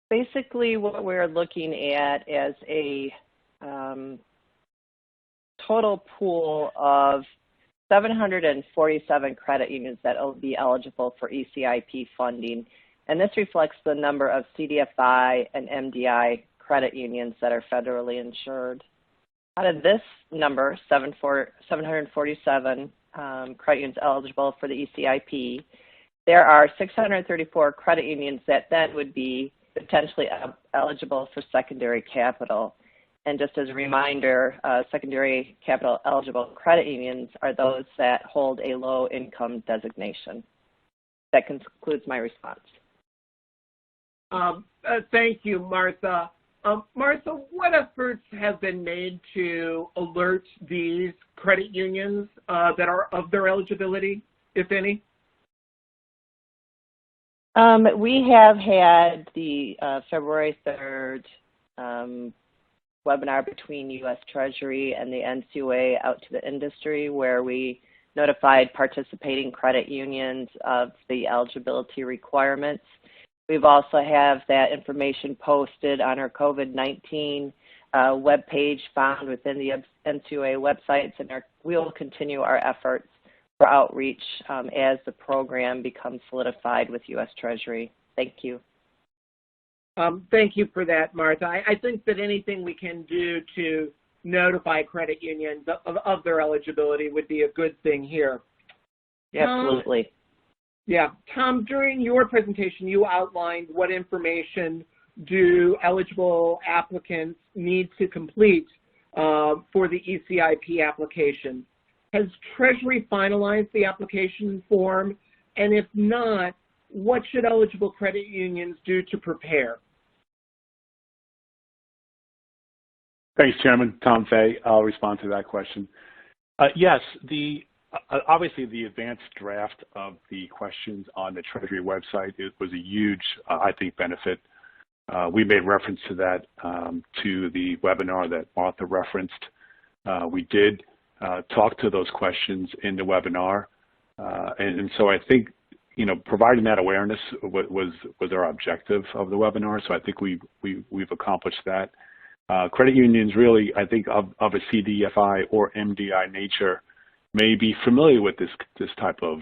Basically, what we're looking at is a total pool of 747 credit unions that will be eligible for ECIP funding, and this reflects the number of CDFI and MDI credit unions that are federally insured. Out of this number, 747 credit unions eligible for the ECIP, there are 634 credit unions that then would be potentially eligible for secondary capital. And just as a reminder, secondary capital eligible credit unions are those that hold a low income designation. That concludes my response. Thank you, Martha. Martha, what efforts have been made to alert these credit unions that are of their eligibility, if any? We have had the February 3rd webinar between U.S. Treasury and the NCUA out to the industry, where we notified participating credit unions of the eligibility requirements. We've also have that information posted on our COVID-19 webpage found within the NCUA websites, and we will continue our efforts for outreach as the program becomes solidified with U.S. Treasury. Thank you. Thank you for that, Martha. I think that anything we can do to notify credit unions of their eligibility would be a good thing here. Absolutely. Yeah. Tom, during your presentation, you outlined what information do eligible applicants need to complete for the ECIP application. Has Treasury finalized the application form? And if not, what should eligible credit unions do to prepare? Thanks, Chairman. Tom Fay. I'll respond to that question. Yes, obviously the advanced draft of the questions on the Treasury website, it was a huge, I think, benefit. We made reference to that to the webinar that Martha referenced. We did talk to those questions in the webinar, and so I think, providing that awareness was our objective of the webinar. So I think we've accomplished that. Credit unions really, I think, of a CDFI or MDI nature, may be familiar with this type of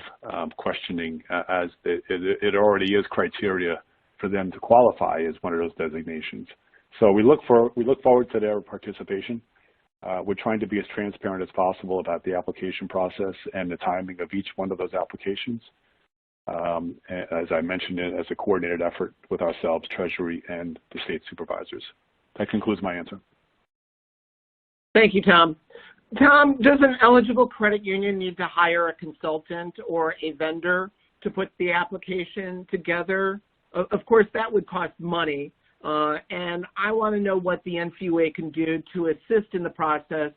questioning, as it already is criteria for them to qualify as one of those designations. So we look forward to their participation. We're trying to be as transparent as possible about the application process and the timing of each one of those applications. As I mentioned, as a coordinated effort with ourselves, Treasury, and the state supervisors. That concludes my answer. Thank you, Tom. Tom, does an eligible credit union need to hire a consultant or a vendor to put the application together? Of course, that would cost money, and I want to know what the NCUA can do to assist in the process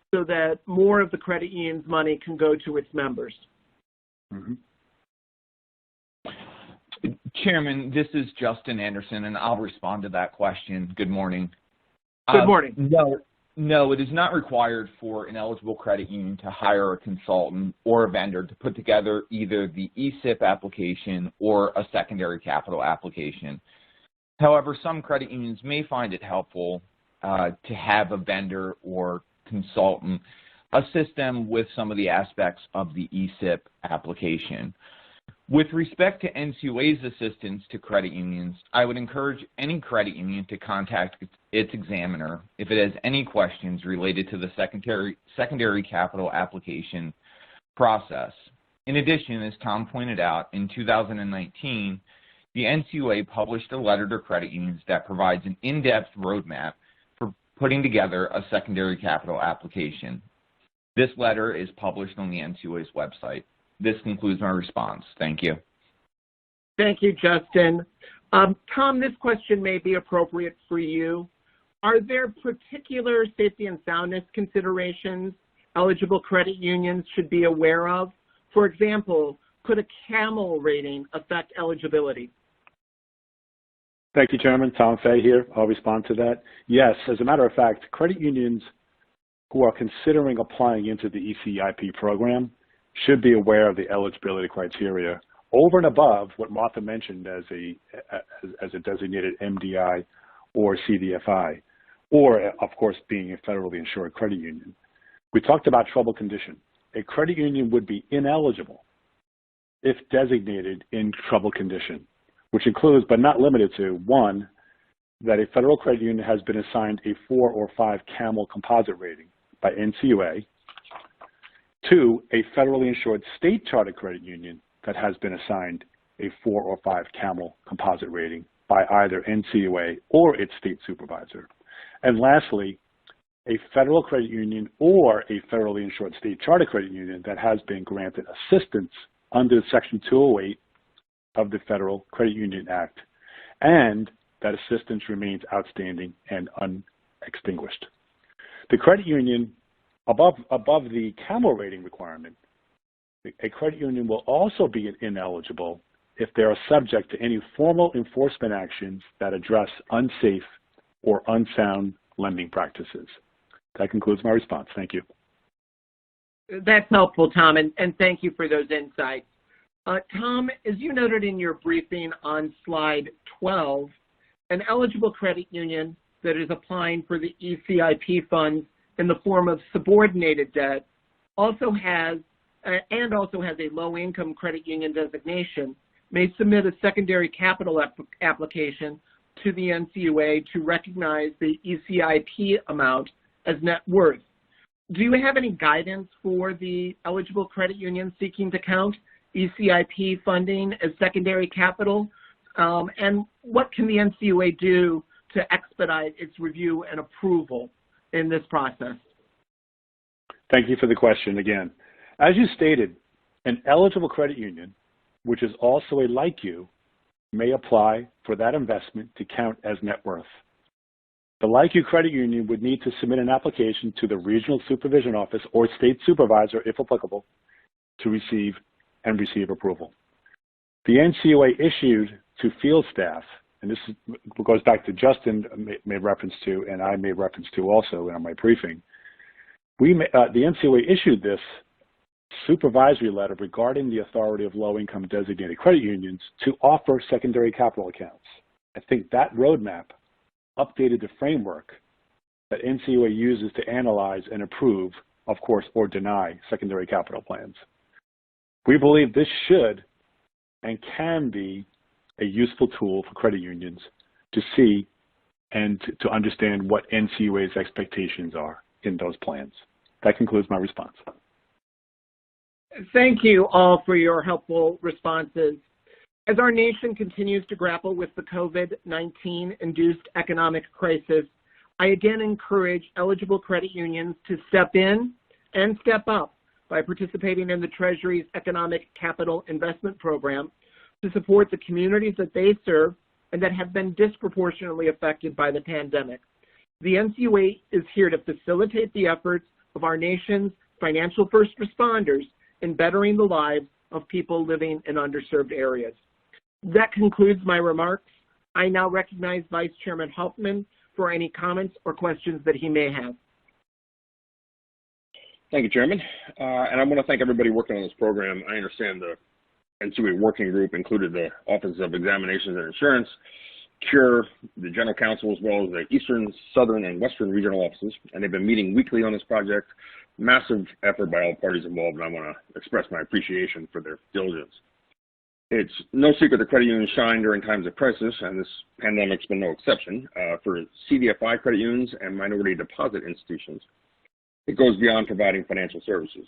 so that more of the credit union's money can go to its members. Mm-hmm. Chairman, this is Justin Anderson, and I'll respond to that question. Good morning. Good morning. No, it is not required for an eligible credit union to hire a consultant or a vendor to put together either the Ecip application or a secondary capital application. However, some credit unions may find it helpful to have a vendor or consultant assist them with some of the aspects of the Ecip application. With respect to NCUA's assistance to credit unions, I would encourage any credit union to contact its examiner if it has any questions related to the secondary capital application process. In addition, as Tom pointed out, in 2019, the NCUA published a letter to credit unions that provides an in-depth roadmap for putting together a secondary capital application. This letter is published on the NCUA's website. This concludes my response. Thank you. Thank you, Justin. Tom, this question may be appropriate for you. Are there particular safety and soundness considerations eligible credit unions should be aware of? For example, could a Camel rating affect eligibility? Thank you, Chairman. Tom Fay here. I'll respond to that. Yes, as a matter of fact, credit unions who are considering applying into the ECIP program should be aware of the eligibility criteria over and above what Martha mentioned as a designated MDI or CDFI, or of course being a federally insured credit union. We talked about trouble condition. A credit union would be ineligible if designated in trouble condition, which includes but not limited to, 1, that a federal credit union has been assigned a 4 or 5 Camel composite rating by Ncua. 2, a federally insured state chartered credit union that has been assigned a 4 or 5 Camel composite rating by either Ncua or its state supervisor. And lastly, a federal credit union or a federally insured state chartered credit union that has been granted assistance under Section 208 of the Federal Credit Union Act, and that assistance remains outstanding and unextinguished. The credit union, above the Camel rating requirement, a credit union will also be ineligible if they are subject to any formal enforcement actions that address unsafe or unsound lending practices. That concludes my response. Thank you. That's helpful, Tom, and thank you for those insights. Tom, as you noted in your briefing on slide 12, an eligible credit union that is applying for the ECIP funds in the form of subordinated debt also has a low-income credit union designation may submit a secondary capital application to the Ncua to recognize the ECIP amount as net worth. Do you have any guidance for the eligible credit union seeking to count ECIP funding as secondary capital? And what can the Ncua do to expedite its review and approval in this process? Thank you for the question again. As you stated, an eligible credit union, which is also a like you, may apply for that investment to count as net worth. The like you credit union would need to submit an application to the regional supervision office or state supervisor, if applicable, to receive approval. The Ncua issued to field staff, and this goes back to Justin made reference to, and I made reference to also in my briefing. The Ncua issued this supervisory letter regarding the authority of low-income designated credit unions to offer secondary capital accounts. I think that roadmap updated the framework that Ncua uses to analyze and approve, of course, or deny secondary capital plans. We believe this should and can be a useful tool for credit unions to see and to understand what Ncua's expectations are in those plans. That concludes my response. Thank you all for your helpful responses. As our nation continues to grapple with the COVID-19 induced economic crisis, I again encourage eligible credit unions to step in and step up by participating in the Treasury's Economic Capital Investment Program to support the communities that they serve and that have been disproportionately affected by the pandemic. The Ncua is here to facilitate the efforts of our nation's financial first responders in bettering the lives of people living in underserved areas. That concludes my remarks. I now recognize Vice Chairman Hauptman for any comments or questions that he may have. Thank you, Chairman. And I want to thank everybody working on this program. I understand the Ncua working group included the Office of Examinations and Insurance, CURE, the General Counsel, as well as the Eastern, Southern, and Western regional offices, and they've been meeting weekly on this project. Massive effort by all parties involved, and I want to express my appreciation for their diligence. It's no secret that credit unions shine during times of crisis, and this pandemic's been no exception. For CDFI credit unions and minority deposit institutions, it goes beyond providing financial services.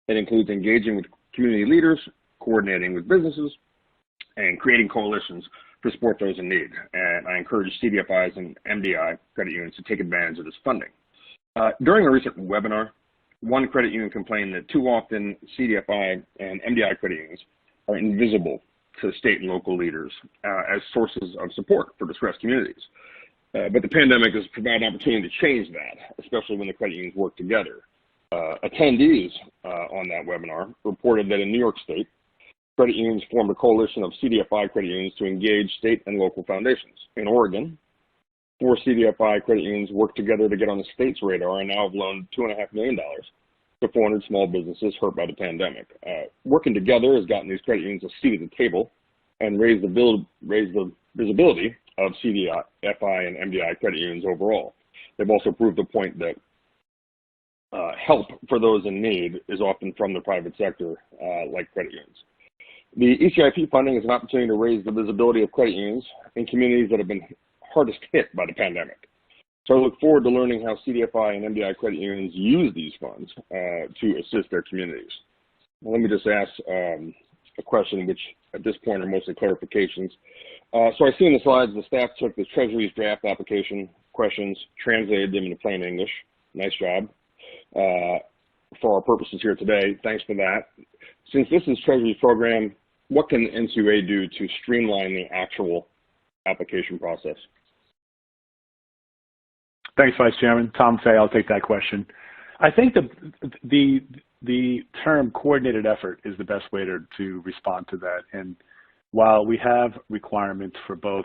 It includes engaging with community leaders, coordinating with businesses, and creating coalitions to support those in need. And I encourage CDFIs and MDI credit unions to take advantage of this funding. During a recent webinar, one credit union complained that too often CDFI and MDI credit unions are invisible to state and local leaders as sources of support for distressed communities. But the pandemic has provided an opportunity to change that, especially when the credit unions work together. Attendees on that webinar reported that in New York State, credit unions formed a coalition of CDFI credit unions to engage state and local foundations. In Oregon, 4 CDFI credit unions worked together to get on the state's radar and now have loaned $2.5 million to 400 small businesses hurt by the pandemic. Working together has gotten these credit unions a seat at the table and raised the visibility of CDFI and MDI credit unions overall. They've also proved the point that help for those in need is often from the private sector, like credit unions. The ECIP funding is an opportunity to raise the visibility of credit unions in communities that have been hardest hit by the pandemic. So I look forward to learning how CDFI and MDI credit unions use these funds to assist their communities. Well, let me just ask a question, which at this point are mostly clarifications. So I see in the slides the staff took the Treasury's draft application questions, translated them into plain English. Nice job. For our purposes here today, thanks for that. Since this is Treasury's program, what can NCUA do to streamline the actual application process? Thanks, Vice Chairman. Tom Fay, I'll take that question. I think the term coordinated effort is the best way to respond to that. And while we have requirements for both,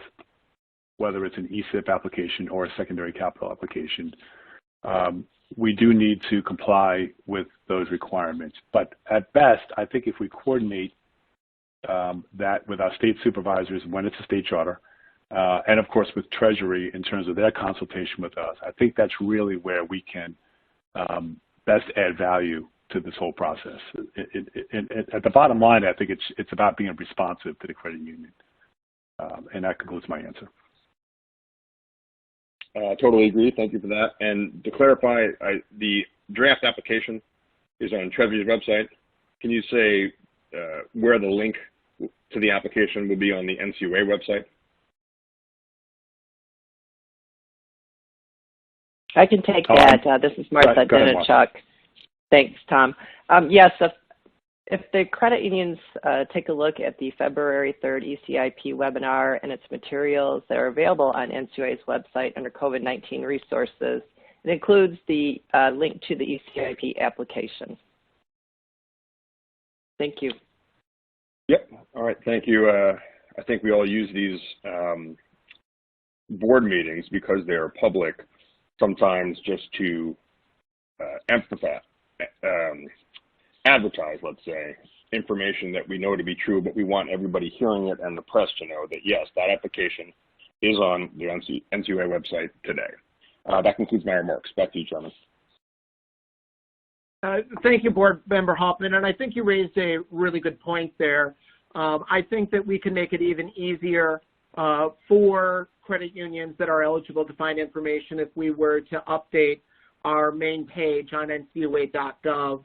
whether it's an Ecip application or a secondary capital application, we do need to comply with those requirements. But at best, I think if we coordinate that with our state supervisors when it's a state charter, and of course with Treasury in terms of their consultation with us, I think that's really where we can best add value to this whole process. At the bottom line, I think it's about being responsive to the credit union. And that concludes my answer. Totally agree. Thank you for that. And to clarify, the draft application is on Treasury's website. Can you say where the link to the application will be on the NCUA website? I can take that. This is Martha Denichuk. Thanks, Tom. Yes, if the credit unions take a look at the February 3rd ECIP webinar and its materials that are available on NCUA's website under COVID-19 resources, it includes the link to the ECIP application. Thank you. Yep. All right. Thank you. I think we all use these board meetings because they're public, sometimes just to advertise, let's say, information that we know to be true, but we want everybody hearing it and the press to know that, yes, that application is on the NCUA website today. That concludes my remarks. Back to you, Chairman. Thank you, Board Member Hoffman, and I think you raised a really good point there. I think that we can make it even easier for credit unions that are eligible to find information if we were to update our main page on ncua.gov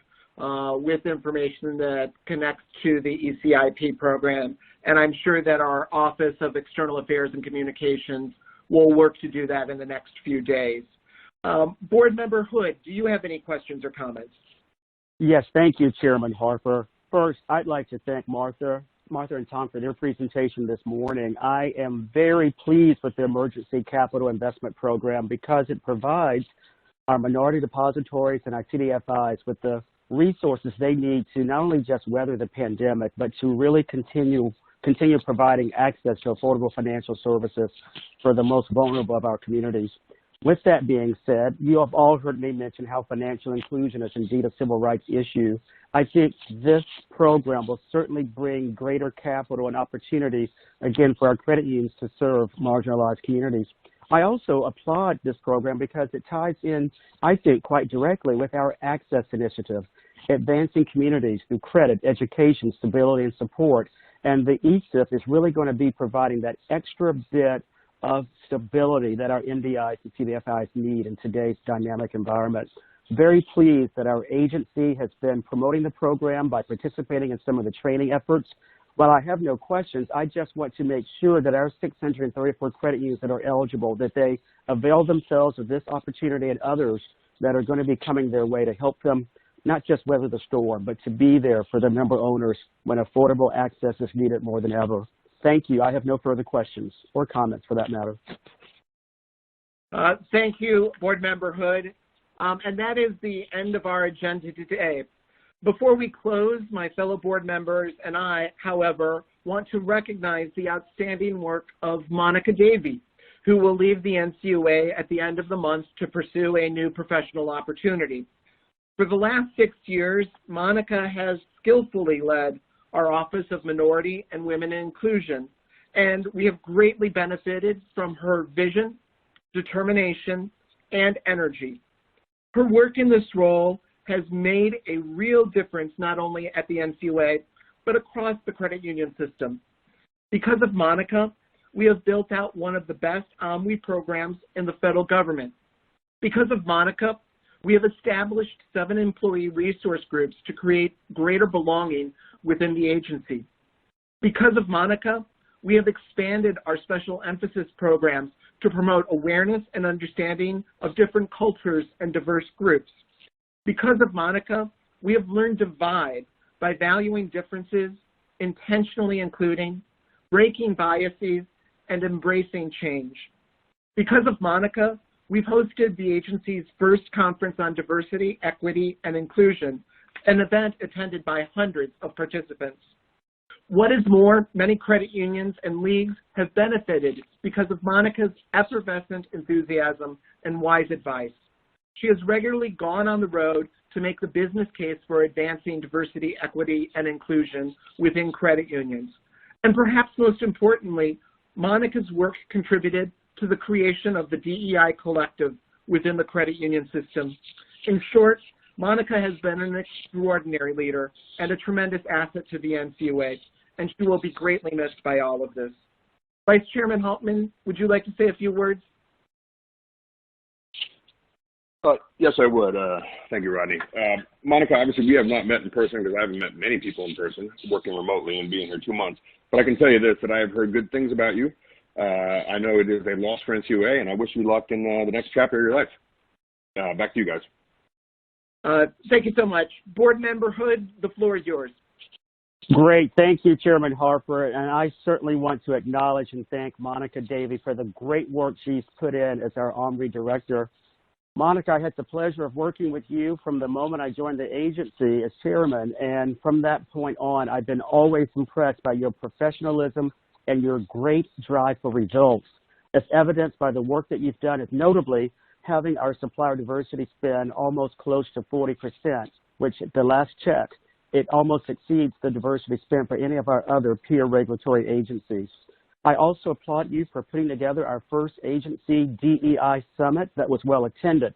with information that connects to the ECIP program. And I'm sure that our Office of External Affairs and Communications will work to do that in the next few days. Board Member Hood, do you have any questions or comments? Yes, thank you, Chairman Harper. First, I'd like to thank Martha and Tom for their presentation this morning. I am very pleased with the Emergency Capital Investment Program because it provides our minority depositories and our CDFIs with the resources they need to not only just weather the pandemic, but to really continue providing access to affordable financial services for the most vulnerable of our communities. With that being said, you have all heard me mention how financial inclusion is indeed a civil rights issue. I think this program will certainly bring greater capital and opportunities, again, for our credit unions to serve marginalized communities. I also applaud this program because it ties in, I think, quite directly with our Access Initiative, advancing communities through credit, education, stability, and support. And the Ecip is really going to be providing that extra bit of stability that our MDIs and CDFIs need in today's dynamic environment. Very pleased that our agency has been promoting the program by participating in some of the training efforts. While I have no questions, I just want to make sure that our 634 credit unions that are eligible, that they avail themselves of this opportunity and others that are going to be coming their way to help them not just weather the storm, but to be there for their member owners when affordable access is needed more than ever. Thank you. I have no further questions or comments for that matter. Thank you, Board Member Hood. And that is the end of our agenda today. Before we close, my fellow board members and I, however, want to recognize the outstanding work of Monica Davey, who will leave the NCUA at the end of the month to pursue a new professional opportunity. For the last 6 years, Monica has skillfully led our Office of Minority and Women Inclusion, and we have greatly benefited from her vision, determination, and energy. Her work in this role has made a real difference not only at the NCUA, but across the credit union system. Because of Monica, we have built out one of the best OMWI programs in the federal government. Because of Monica, we have established 7 employee resource groups to create greater belonging within the agency. Because of Monica, we have expanded our special emphasis programs to promote awareness and understanding of different cultures and diverse groups. Because of Monica, we have learned to divide by valuing differences, intentionally including, breaking biases, and embracing change. Because of Monica, we've hosted the agency's first conference on diversity, equity, and inclusion, an event attended by hundreds of participants. What is more, many credit unions and leagues have benefited because of Monica's effervescent enthusiasm and wise advice. She has regularly gone on the road to make the business case for advancing diversity, equity, and inclusion within credit unions. And perhaps most importantly, Monica's work contributed to the creation of the DEI collective within the credit union system. In short, Monica has been an extraordinary leader and a tremendous asset to the NCUA, and she will be greatly missed by all of this. Vice Chairman Haltman, would you like to say a few words? Yes, I would. Thank you, Rodney. Monica, obviously we have not met in person because I haven't met many people in person, working remotely and being here 2 months. But I can tell you this, that I have heard good things about you. I know it is a loss for NCUA, and I wish you luck in the next chapter of your life. Back to you guys. Thank you so much. Board Member Hood, the floor is yours. Great. Thank you, Chairman Harper. And I certainly want to acknowledge and thank Monica Davey for the great work she's put in as our OMRI director. Monica, I had the pleasure of working with you from the moment I joined the agency as chairman, and from that point on, I've been always impressed by your professionalism and your great drive for results, as evidenced by the work that you've done, as notably having our supplier diversity spend almost close to 40%, which at the last check, it almost exceeds the diversity spent for any of our other peer regulatory agencies. I also applaud you for putting together our first agency DEI summit that was well attended.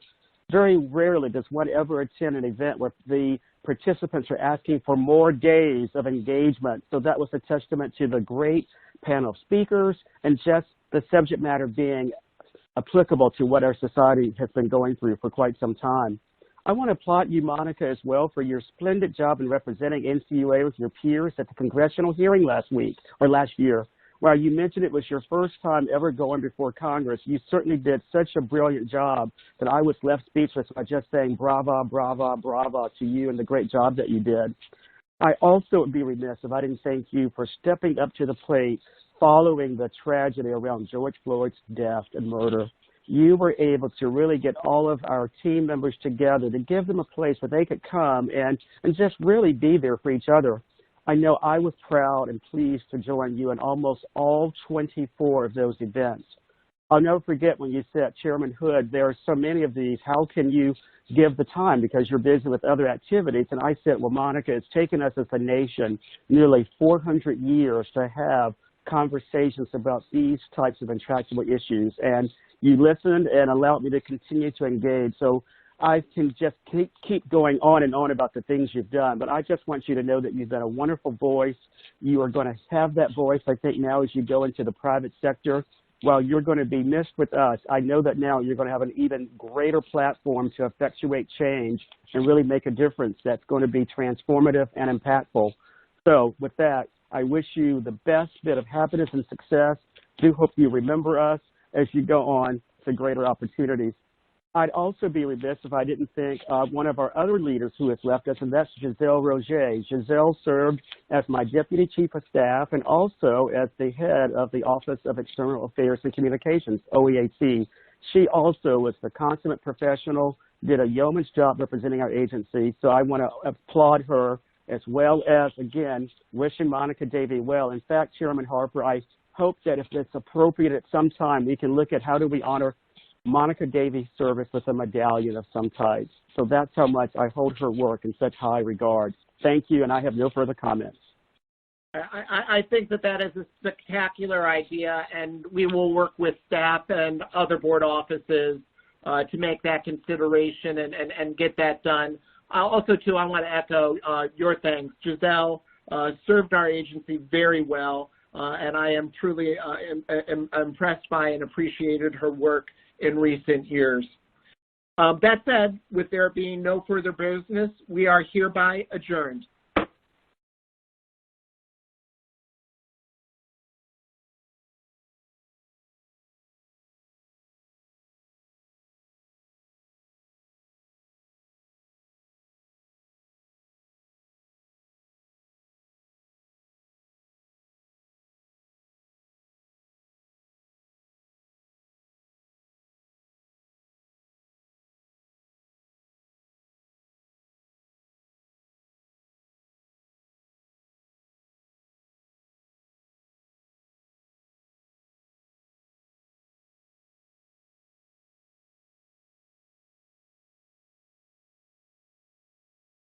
Very rarely does one ever attend an event where the participants are asking for more days of engagement. So that was a testament to the great panel of speakers and just the subject matter being applicable to what our society has been going through for quite some time. I want to applaud you, Monica, as well for your splendid job in representing NCUA with your peers at the congressional hearing last year. While you mentioned it was your first time ever going before Congress, you certainly did such a brilliant job that I was left speechless by just saying brava, brava, brava to you and the great job that you did. I also would be remiss if I didn't thank you for stepping up to the plate following the tragedy around George Floyd's death and murder. You were able to really get all of our team members together to give them a place where they could come and just really be there for each other. I know I was proud and pleased to join you in almost all 24 of those events. I'll never forget when you said, Chairman Hood, there are so many of these, how can you give the time because you're busy with other activities? And I said, well, Monica, it's taken us as a nation nearly 400 years to have conversations about these types of intractable issues. And you listened and allowed me to continue to engage. So I can just keep going on and on about the things you've done, but I just want you to know that you've got a wonderful voice. You are going to have that voice, I think, now as you go into the private sector. While you're going to be missed with us, I know that now you're going to have an even greater platform to effectuate change and really make a difference that's going to be transformative and impactful. So with that, I wish you the best bit of happiness and success. Do hope you remember us as you go on to greater opportunities. I'd also be remiss if I didn't think of one of our other leaders who has left us, and that's Giselle Roger. Giselle served as my Deputy Chief of Staff and also as the head of the Office of External Affairs and Communications, OEAC. She also was the consummate professional, did a yeoman's job representing our agency, so I want to applaud her as well as, again, wishing Monica Davey well. In fact, Chairman Harper, I hope that if it's appropriate at some time, we can look at how do we honor Monica Davey's service with a medallion of some type. So that's how much I hold her work in such high regard. Thank you, and I have no further comments. I think that is a spectacular idea, and we will work with staff and other board offices to make that consideration and get that done. Also, too, I want to echo your thanks. Giselle served our agency very well. and I am truly impressed by and appreciated her work in recent years. That said, with there being no further business, we are hereby adjourned.